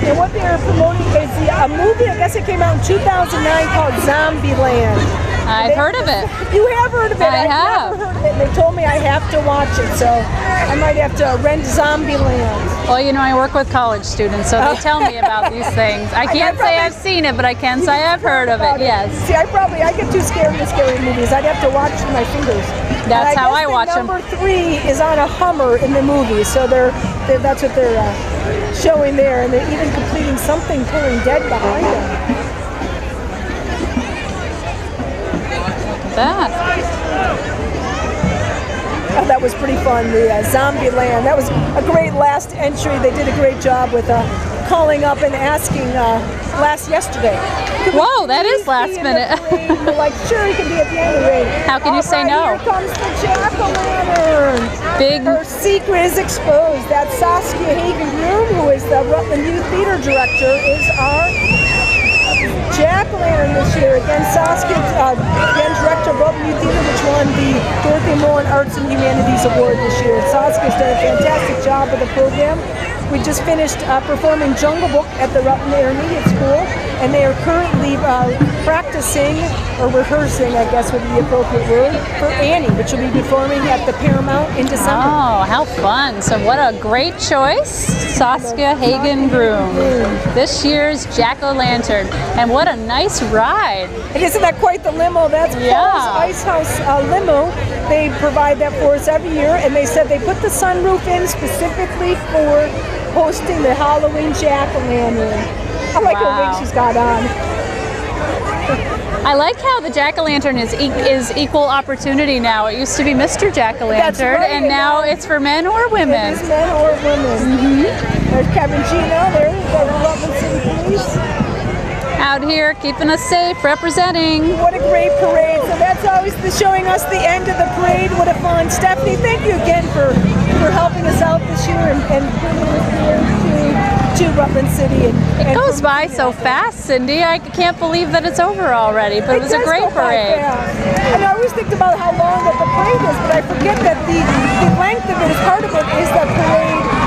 And what they are promoting is a movie, I guess it came out in 2009, called Zombieland. I've heard of it. You have heard of it? I I've have. never heard of it. They told me I have to watch it, so I might have to rent Zombieland. Well, you know, I work with college students, so they tell me about these things. I can't say I've seen it, but I can say I've heard of it, yes. See, I get too scared of scary movies. I'd have to watch my fingers. That's how I watch them. Number 3 is on a Hummer in the movie, so that's what they're showing there, and they're even completing something pulling dead behind them. That. Oh, that was pretty fun, the Zombieland. That was a great last entry. They did a great job with calling up and asking yesterday. Whoa, that is last minute. We're like, sure, you can be at the end of the race. How can you say no? Here comes the jack-o'-lantern. Big. Her secret is exposed. That Saskia Hagen-Groom, who is the Rutland Youth Theater Director, is our jack-o'-lantern this year. Again, Saskia, again, Director of Rutland Youth Theater, which won the Dorothy Mullen Arts and Humanities Award this year. Saskia's done a fantastic job with the program. We just finished performing Jungle Book at the Rutland Intermediate School, and they are currently practicing, or rehearsing, I guess would be the appropriate word, for Annie, which will be performing at the Paramount in December. Oh, how fun. So what a great choice. Saskia Hagen-Groom, this year's Jack-O-Lantern. And what a nice ride. And isn't that quite the limo? That's Paul's Ice House limo. They provide that for us every year, and they said they put the sunroof in specifically for hosting the Halloween Jack-O-Lantern. I like her wig she's got on. I like how the Jack-O-Lantern is equal opportunity now. It used to be Mr. Jack-O-Lantern, right, and now it's for men or women. It is men or women. There's Kevin Gino, there's the Rutland City Police. Out here keeping us safe, representing. What a great parade. So that's always showing us the end of the parade. What a fun. Stephanie, thank you again for helping us out this year and bringing us here to Rutland City. It goes by so fast, Cindy. I can't believe that it's over already, but it was a great parade. And I always think about how long that the parade is, but I forget that the length of it is part of it is the parade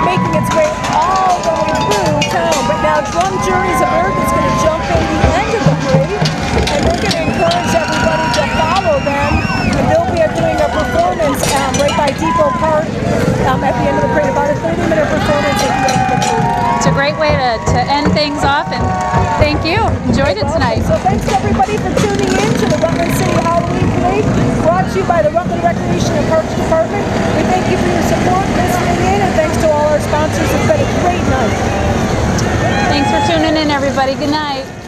making its way all the way through town. But now Drum Juries of Earth is going to jump in the end of the parade, and they're going to encourage everybody to follow them. And they'll be doing a performance right by Depot a great way to end things off, and thank you. Enjoyed it tonight. So thanks to everybody for tuning in to the Rutland City Halloween Parade, brought to you by the Rutland Recreation and Parks Department. We thank you for your support, listening in, and thanks to all our sponsors. It's been a great night. Thanks for tuning in, everybody. Good night.